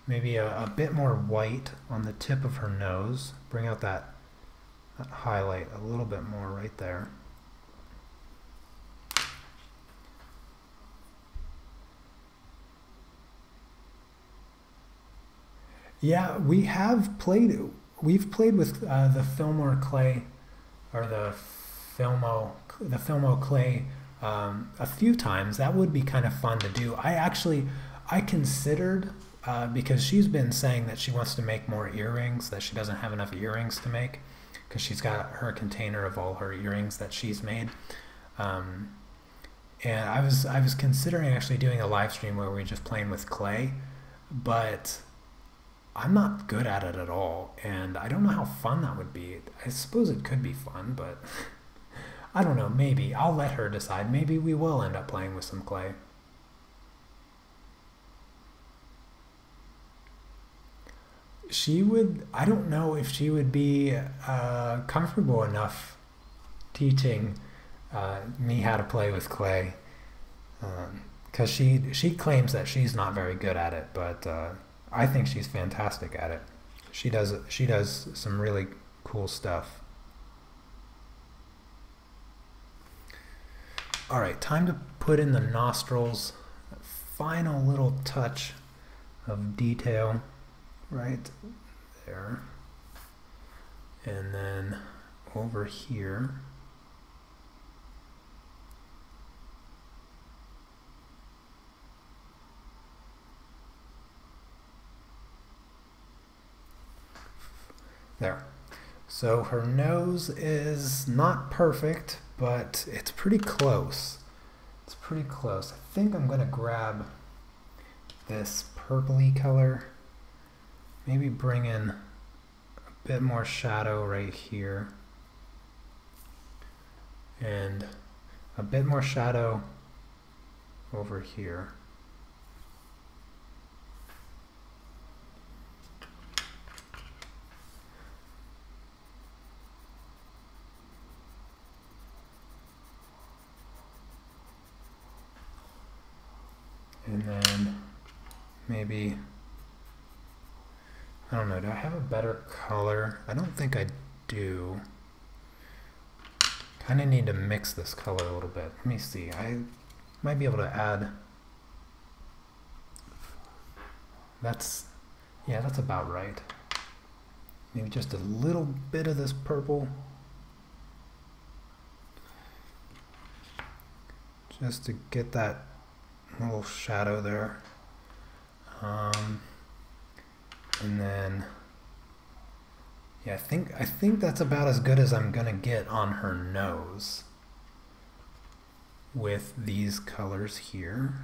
Maybe a bit more white on the tip of her nose. Bring out that highlight a little bit more right there. Yeah, we've played with the Filmor clay, or the Filmo clay a few times. That would be kind of fun to do. I considered, because she's been saying that she wants to make more earrings, that she doesn't have enough earrings to make, because she's got her container of all her earrings that she's made. And I was considering actually doing a live stream where we're just playing with clay, but I'm not good at it at all, and I don't know how fun that would be. I suppose it could be fun, but I don't know, maybe. I'll let her decide. Maybe we will end up playing with some clay. I don't know if she would be comfortable enough teaching me how to play with clay, because she claims that she's not very good at it, but I think she's fantastic at it. She does some really cool stuff. All right, time to put in the nostrils. Final little touch of detail right there. And then over here. There. So her nose is not perfect, but it's pretty close. It's pretty close. I think I'm going to grab this purpley color. Maybe bring in a bit more shadow right here. And a bit more shadow over here. And then maybe, I don't know, do I have a better color? I don't think I do. Kind of need to mix this color a little bit. Let me see, I might be able to add, yeah, that's about right. Maybe just a little bit of this purple. Just to get that little shadow there, and then yeah, I think that's about as good as I'm gonna get on her nose with these colors here.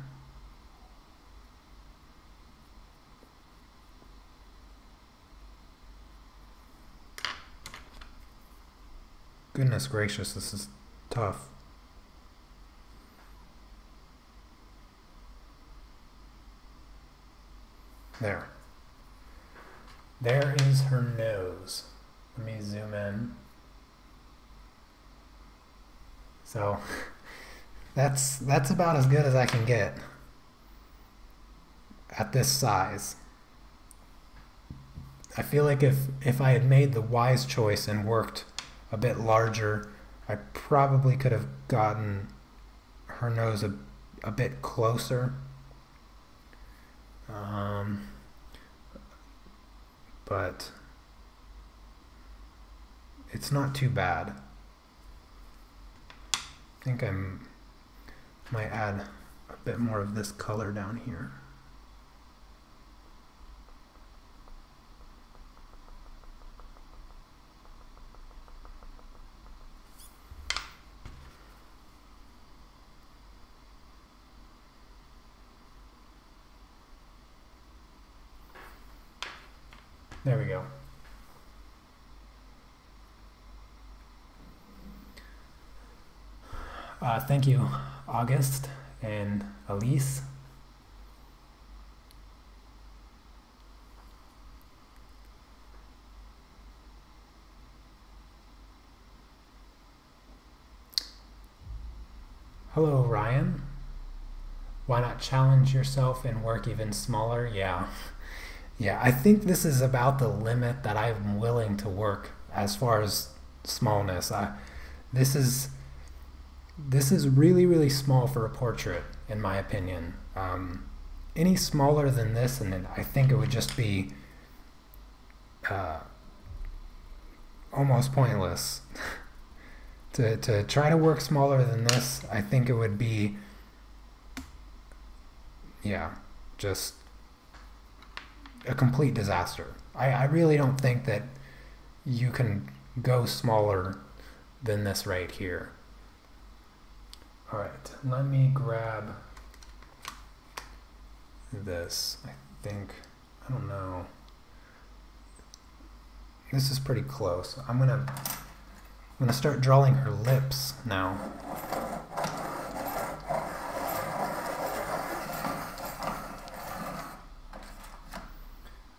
Goodness gracious, this is tough. There. There is her nose. Let me zoom in. So that's about as good as I can get at this size. I feel like if I had made the wise choice and worked a bit larger, I probably could have gotten her nose a bit closer. But it's not too bad. I think I might add a bit more of this color down here. There we go. Thank you, August and Elise. Hello, Ryan. Why not challenge yourself and work even smaller? Yeah. Yeah, I think this is about the limit that I'm willing to work as far as smallness. This is really, really small for a portrait, in my opinion. Any smaller than this, and I think it would just be almost pointless. To try to work smaller than this, I think it would be, yeah, just a complete disaster. I really don't think that you can go smaller than this right here. All right, let me grab this. I think, I don't know. This is pretty close. I'm gonna start drawing her lips now.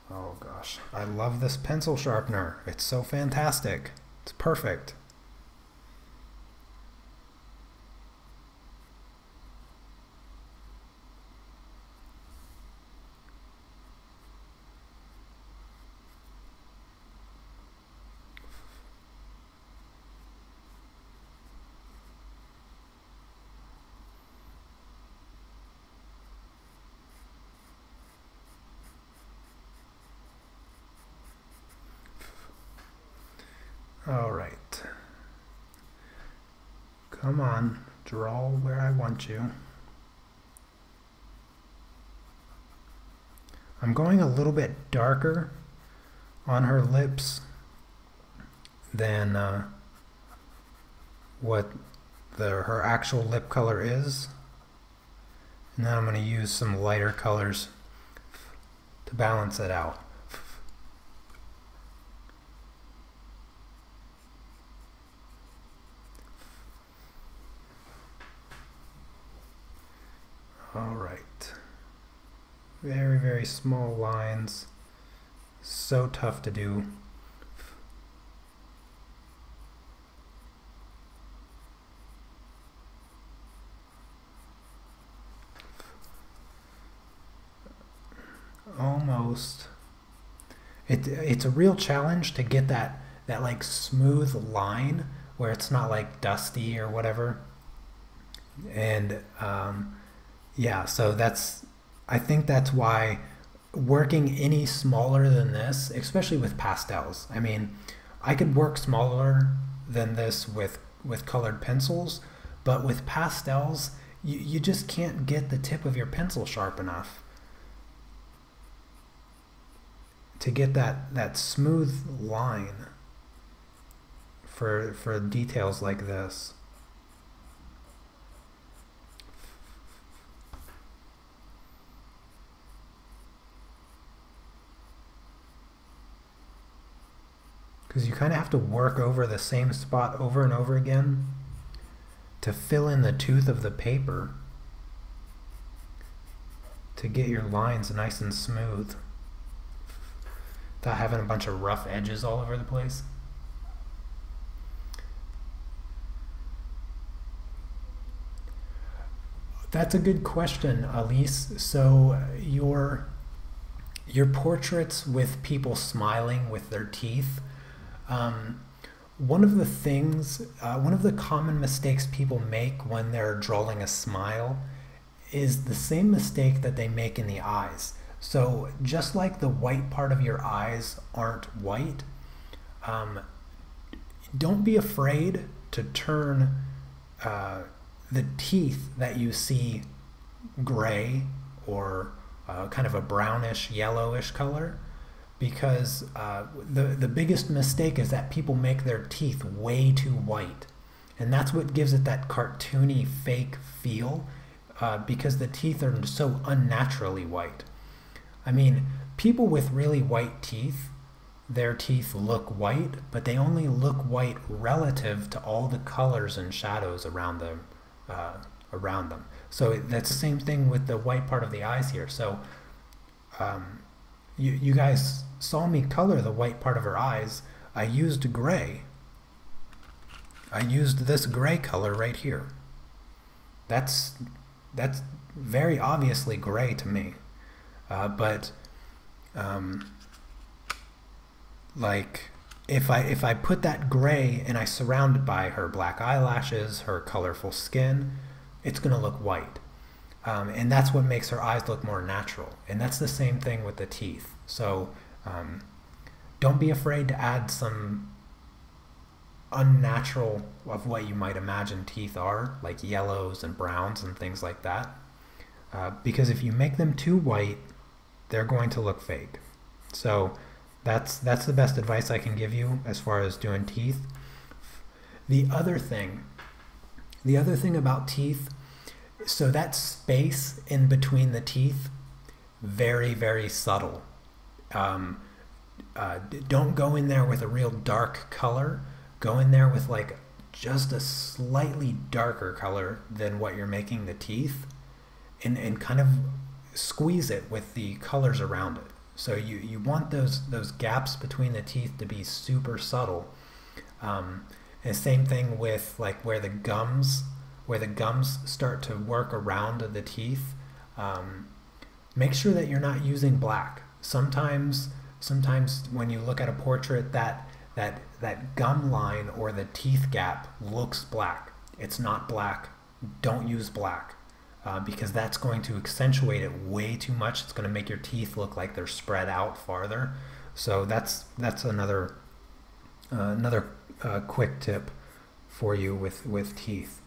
Oh gosh, I love this pencil sharpener. It's so fantastic. It's perfect. All right. Come on, draw where I want you. I'm going a little bit darker on her lips than what her actual lip color is. And then I'm going to use some lighter colors to balance it out. All right. Very, very small lines. So tough to do. Almost. It's a real challenge to get that like smooth line where it's not like dusty or whatever. And yeah, so I think that's why working any smaller than this, especially with pastels. I mean, I could work smaller than this with colored pencils, but with pastels, you just can't get the tip of your pencil sharp enough to get that smooth line for details like this. Because you kind of have to work over the same spot over and over again to fill in the tooth of the paper to get your lines nice and smooth. without having a bunch of rough edges all over the place? That's a good question, Elise. So your portraits with people smiling with their teeth, one of the common mistakes people make when they're drawing a smile is the same mistake that they make in the eyes. So just like the white part of your eyes aren't white, don't be afraid to turn the teeth that you see gray or kind of a brownish, yellowish color, because the biggest mistake is that people make their teeth way too white. And that's what gives it that cartoony, fake feel, because the teeth are so unnaturally white. I mean, people with really white teeth, their teeth look white, but they only look white relative to all the colors and shadows around them. So that's the same thing with the white part of the eyes here. So you guys saw me color the white part of her eyes. I used gray. I used this gray color right here. That's very obviously gray to me. But like if I put that gray and I surround it by her black eyelashes, her colorful skin, it's gonna look white. And that's what makes her eyes look more natural. And that's the same thing with the teeth. So don't be afraid to add some unnatural of what you might imagine teeth are, like yellows and browns and things like that. Because if you make them too white, they're going to look fake. So that's the best advice I can give you as far as doing teeth. The other thing about teeth, so that space in between the teeth, very, very subtle. Don't go in there with a real dark color. Go in there with like just a slightly darker color than what you're making the teeth, and kind of squeeze it with the colors around it. So you want those gaps between the teeth to be super subtle. And same thing with like where the gums start to work around the teeth. Make sure that you're not using black. Sometimes when you look at a portrait, that gum line or the teeth gap looks black. It's not black. Don't use black. Because that's going to accentuate it way too much. It's going to make your teeth look like they're spread out farther. So that's another quick tip for you with teeth.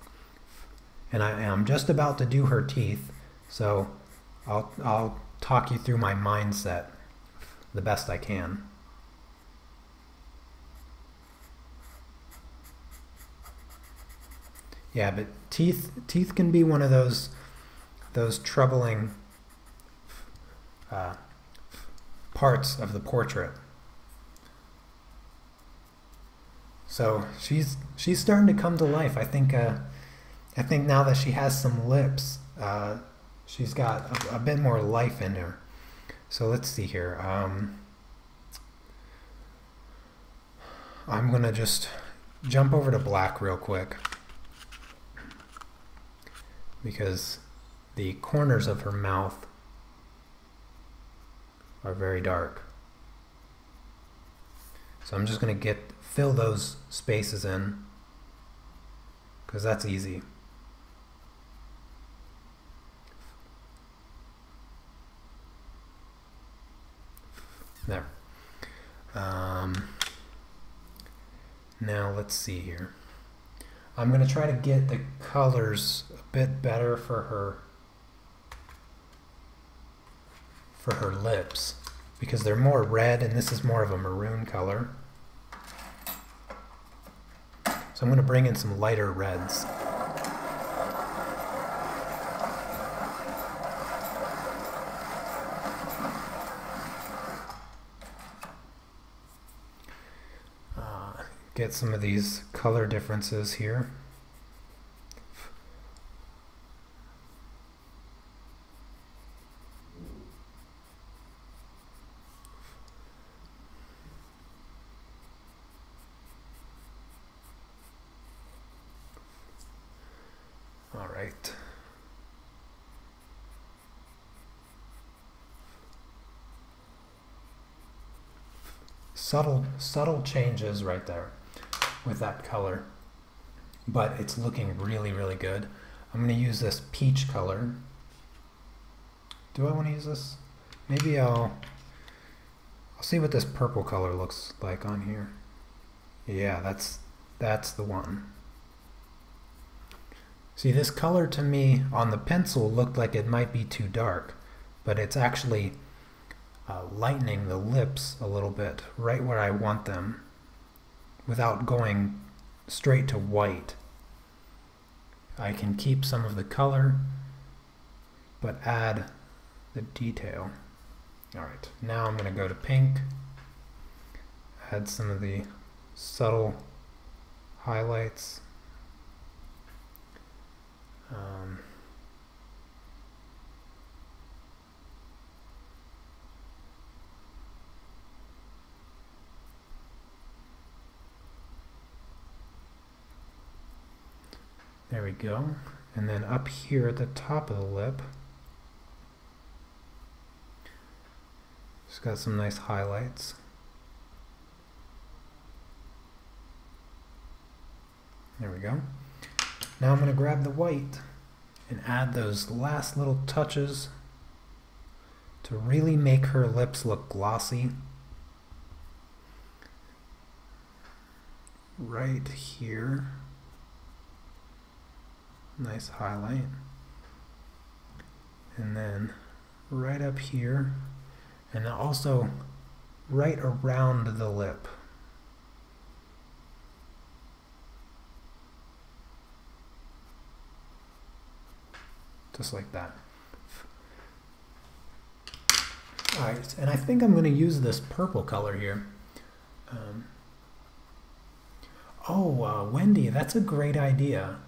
And I'm just about to do her teeth, so I'll talk you through my mindset the best I can. Yeah, but teeth can be one of those troubling parts of the portrait. So she's starting to come to life. I think now that she has some lips, she's got a bit more life in her. So let's see here. I'm gonna just jump over to black real quick, because the corners of her mouth are very dark. So I'm just going to fill those spaces in, because that's easy. There. Now let's see here. I'm going to try to get the colors a bit better for her lips, because they're more red and this is more of a maroon color. So I'm going to bring in some lighter reds. Get some of these color differences here. All right. Subtle changes right there with that color, but it's looking really, really good. I'm going to use this peach color. Do I want to use this? Maybe I'll see what this purple color looks like on here. Yeah, that's the one. See, this color to me on the pencil looked like it might be too dark, but it's actually lightening the lips a little bit right where I want them without going straight to white. I can keep some of the color but add the detail. All right, now I'm going to go to pink, add some of the subtle highlights. There we go. And then up here at the top of the lip, just got some nice highlights. There we go. Now I'm going to grab the white and add those last little touches to really make her lips look glossy. Right here. Nice highlight. And then right up here, and also right around the lip. Just like that. Alright, and I think I'm going to use this purple color here. Wendy, that's a great idea.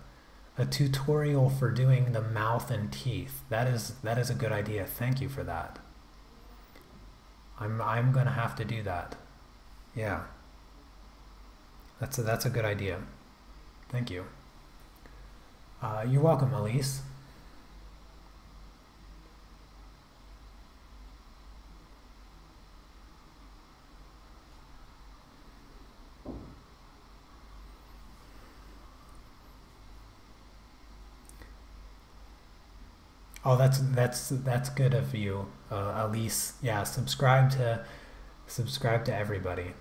A tutorial for doing the mouth and teeth. That is a good idea. Thank you for that. I'm gonna have to do that. Yeah. That's a good idea. Thank you. You're welcome, Elise. Oh, that's good of you, Elise. Yeah, subscribe to everybody.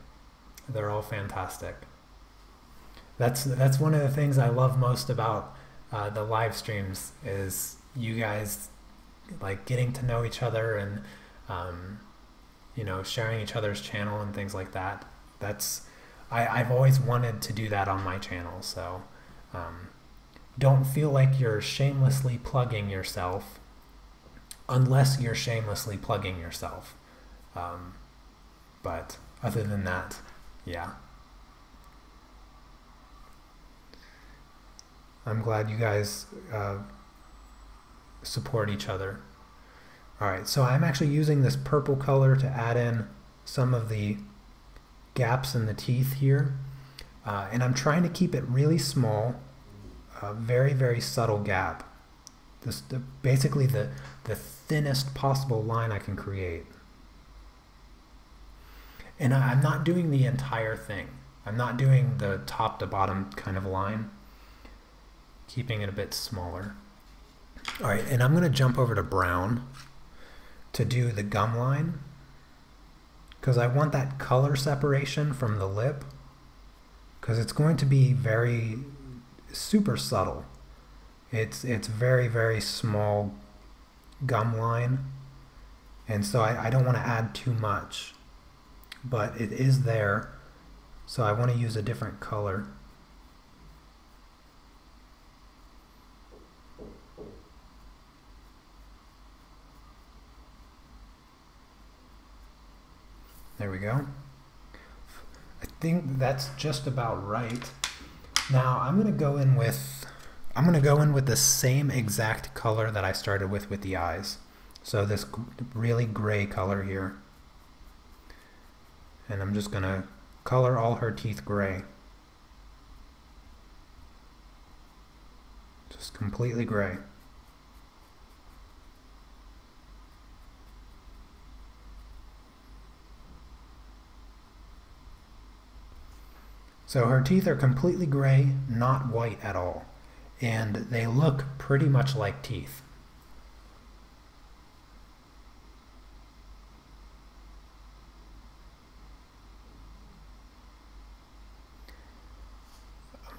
They're all fantastic. That's one of the things I love most about the live streams is you guys like getting to know each other and you know, sharing each other's channel and things like that. I've always wanted to do that on my channel, so don't feel like you're shamelessly plugging yourself unless you're shamelessly plugging yourself. But other than that, yeah. I'm glad you guys support each other. Alright, so I'm actually using this purple color to add in some of the gaps in the teeth here. And I'm trying to keep it really small. A very, very subtle gap. Basically the thinnest possible line I can create. And I'm not doing the entire thing. I'm not doing the top to bottom kind of line. Keeping it a bit smaller. Alright, and I'm going to jump over to brown to do the gum line. Because I want that color separation from the lip. Because it's going to be very super subtle. It's very, very small gum line, and so I don't want to add too much, but it is there, so I want to use a different color. There we go. I think that's just about right. Now I'm going to go in with the same exact color that I started with the eyes. So this really gray color here. And I'm just going to color all her teeth gray. Just completely gray. So her teeth are completely gray, not white at all. And they look pretty much like teeth.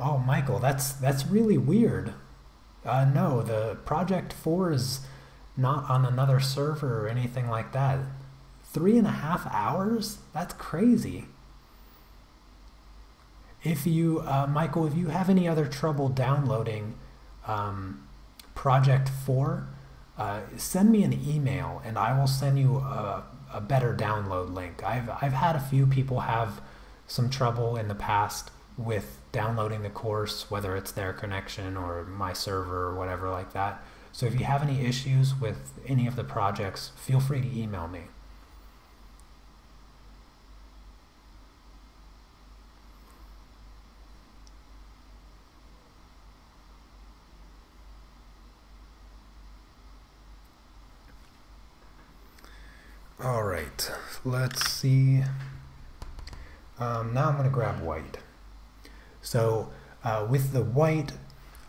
Oh, Michael, that's really weird. No, the Project 4 is not on another server or anything like that. 3.5 hours? That's crazy. If you, Michael, if you have any other trouble downloading Project 4, send me an email and I will send you a better download link. I've had a few people have some trouble in the past with downloading the course, whether it's their connection or my server or whatever like that. So if you have any issues with any of the projects, feel free to email me. All right, let's see. Now I'm going to grab white. So with the white,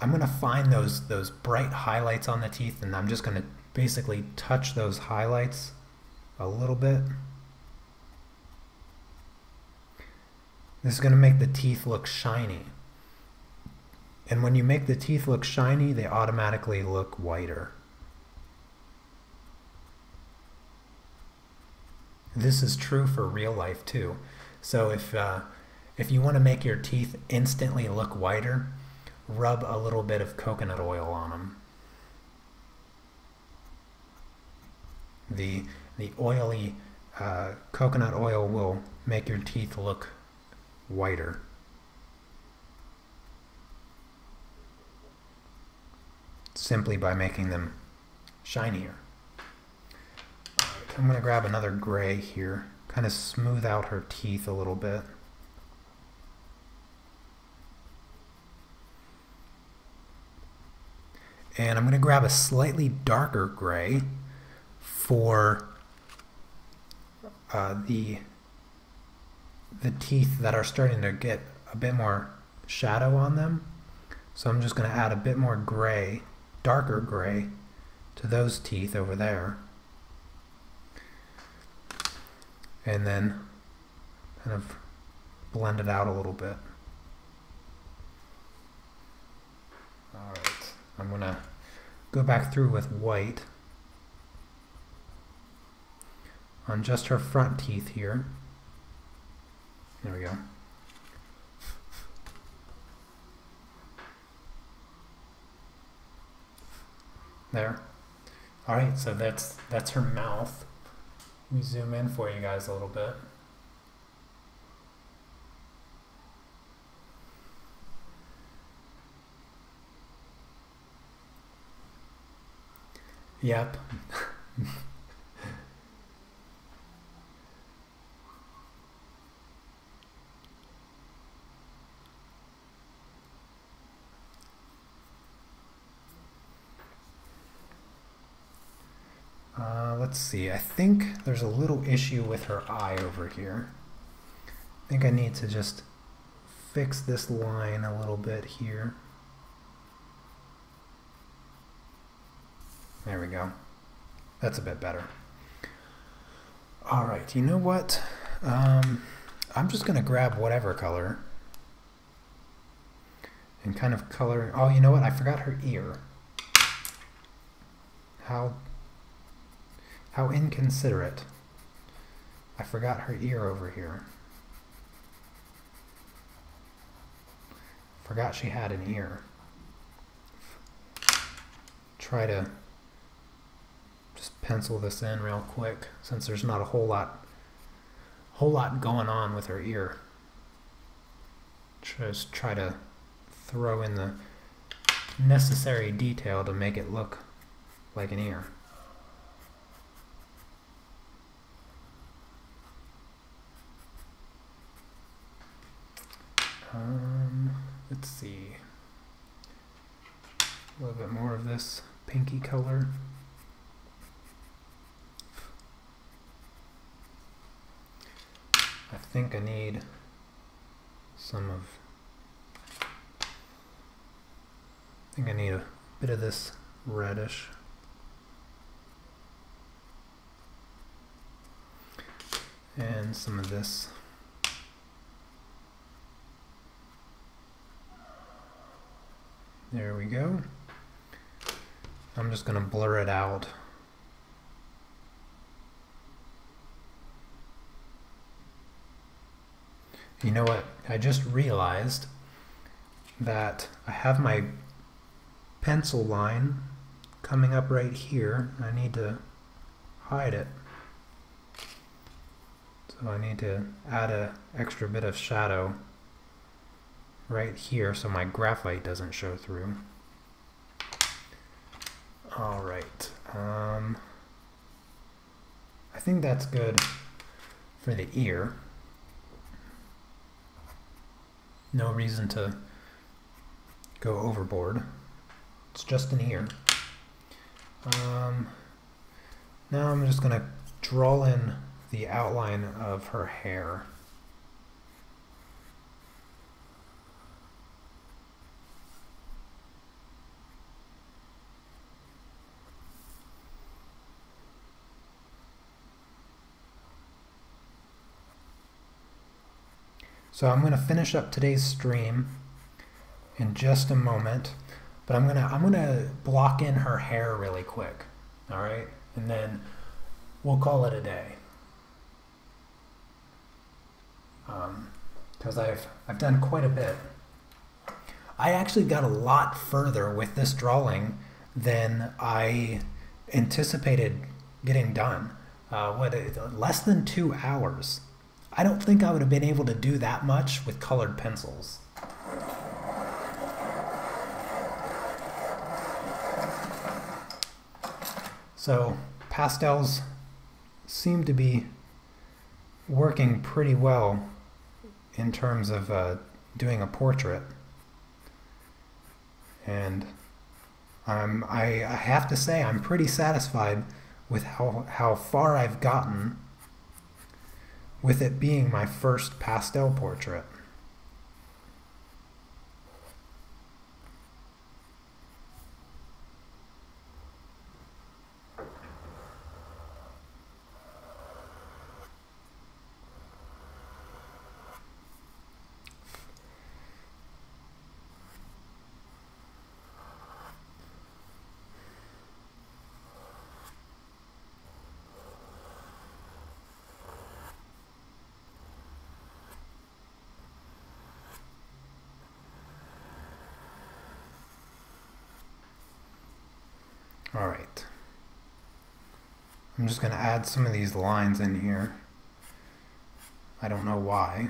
I'm going to find those bright highlights on the teeth, and I'm just going to basically touch those highlights a little bit. This is going to make the teeth look shiny. And when you make the teeth look shiny, they automatically look whiter. This is true for real life too. So if you want to make your teeth instantly look whiter, rub a little bit of coconut oil on them. The oily coconut oil will make your teeth look whiter. Simply by making them shinier. I'm going to grab another gray here, kind of smooth out her teeth a little bit. And I'm going to grab a slightly darker gray for the teeth that are starting to get a bit more shadow on them. So I'm just going to add a bit more gray, darker gray, to those teeth over there. And then kind of blend it out a little bit. Alright, I'm going to go back through with white on just her front teeth here. There we go. There. Alright, so that's her mouth. Let me zoom in for you guys a little bit. Yep. Let's see, I think there's a little issue with her eye over here. I think I need to just fix this line a little bit here. There we go. That's a bit better. Alright, you know what? I'm just going to grab whatever color and kind of color. Oh, you know what? I forgot her ear. How inconsiderate. I forgot her ear over here. Forgot she had an ear. Try to just pencil this in real quick since there's not a whole lot going on with her ear. Just try to throw in the necessary detail to make it look like an ear. Let's see. A little bit more of this pinky color. I think I need some of, I think I need a bit of this reddish. And some of this. There we go. I'm just going to blur it out. You know what? I just realized that I have my pencil line coming up right here. I need to hide it. So I need to add an extra bit of shadow right here so my graphite doesn't show through. All right. I think that's good for the ear. No reason to go overboard. It's just an ear. Now I'm just going to draw in the outline of her hair. So I'm going to finish up today's stream in just a moment, but I'm gonna block in her hair really quick, all right, and then we'll call it a day. Because I've done quite a bit. I actually got a lot further with this drawing than I anticipated getting done. Less than 2 hours. I don't think I would have been able to do that much with colored pencils. So pastels seem to be working pretty well in terms of doing a portrait. And I have to say I'm pretty satisfied with how far I've gotten with it being my first pastel portrait. All right. I'm just going to add some of these lines in here. I don't know why.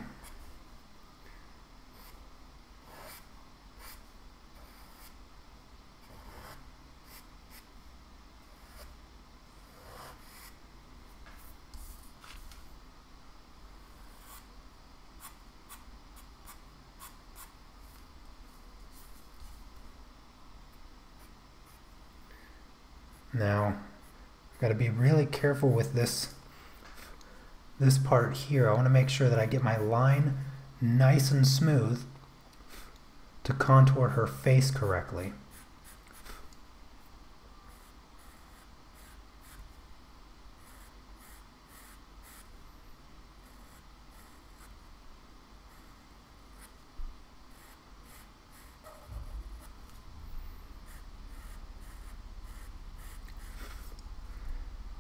Now, I've got to be really careful with this part here. I want to make sure that I get my line nice and smooth to contour her face correctly.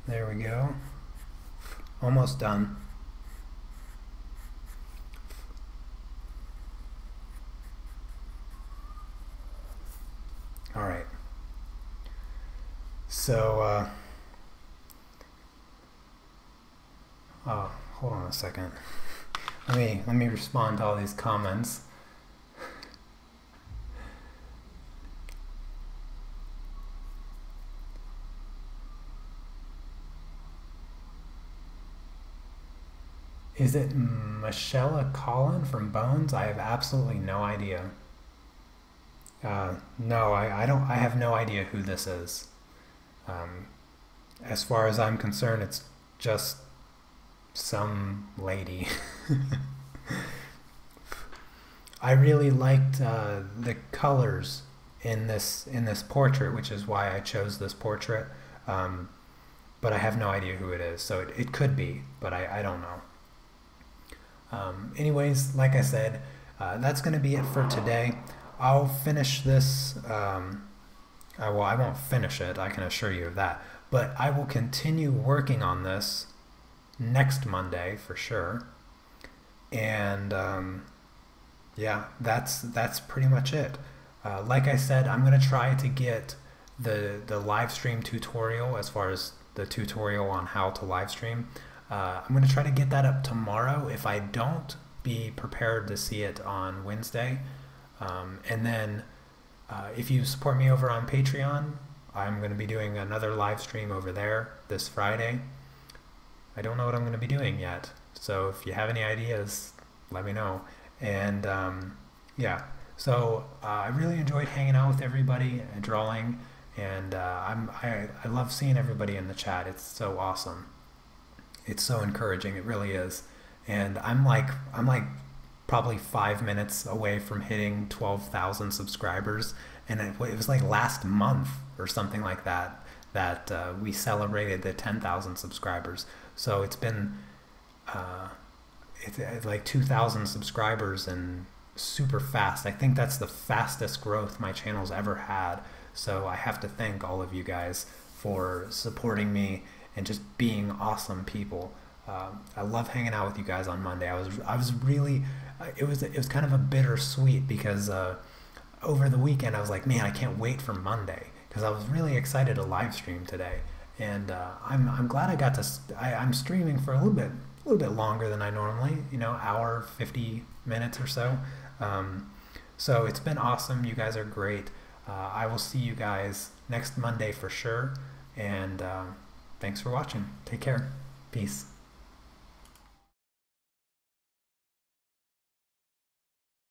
There we go. Almost done. All right. So, oh, hold on a second. Let me respond to all these comments. Is it Michelle Collin from Bones? I have absolutely no idea. No, I have no idea who this is. Um, as far as I'm concerned, it's just some lady. I really liked the colors in this portrait, which is why I chose this portrait. Um, but I have no idea who it is, so it could be, but I don't know. Anyways, like I said, that's going to be it for today. I'll finish this. Well, I won't finish it, I can assure you of that. But I will continue working on this next Monday for sure. And yeah, that's pretty much it. Like I said, I'm going to try to get the live stream tutorial, as far as the tutorial on how to live stream. I'm going to try to get that up tomorrow. If I don't, be prepared to see it on Wednesday. And then if you support me over on Patreon, I'm going to be doing another live stream over there this Friday. I don't know what I'm going to be doing yet, so if you have any ideas, let me know. And yeah, so I really enjoyed hanging out with everybody and drawing, and I love seeing everybody in the chat. It's so awesome. It's so encouraging. It really is. And I'm like probably 5 minutes away from hitting 12,000 subscribers, and it was like last month or something like that we celebrated the 10,000 subscribers. So it's been it's like 2,000 subscribers and super fast. I think that's the fastest growth my channel's ever had. So I have to thank all of you guys for supporting me and just being awesome people. I love hanging out with you guys on Monday. I was really it was kind of a bittersweet, because over the weekend I was like, man, I can't wait for Monday, because I was really excited to live stream today. And I'm glad I got to. I'm streaming for a little bit longer than I normally, hour 50 minutes or so. So it's been awesome. You guys are great. I will see you guys next Monday for sure. And thanks for watching. Take care. Peace.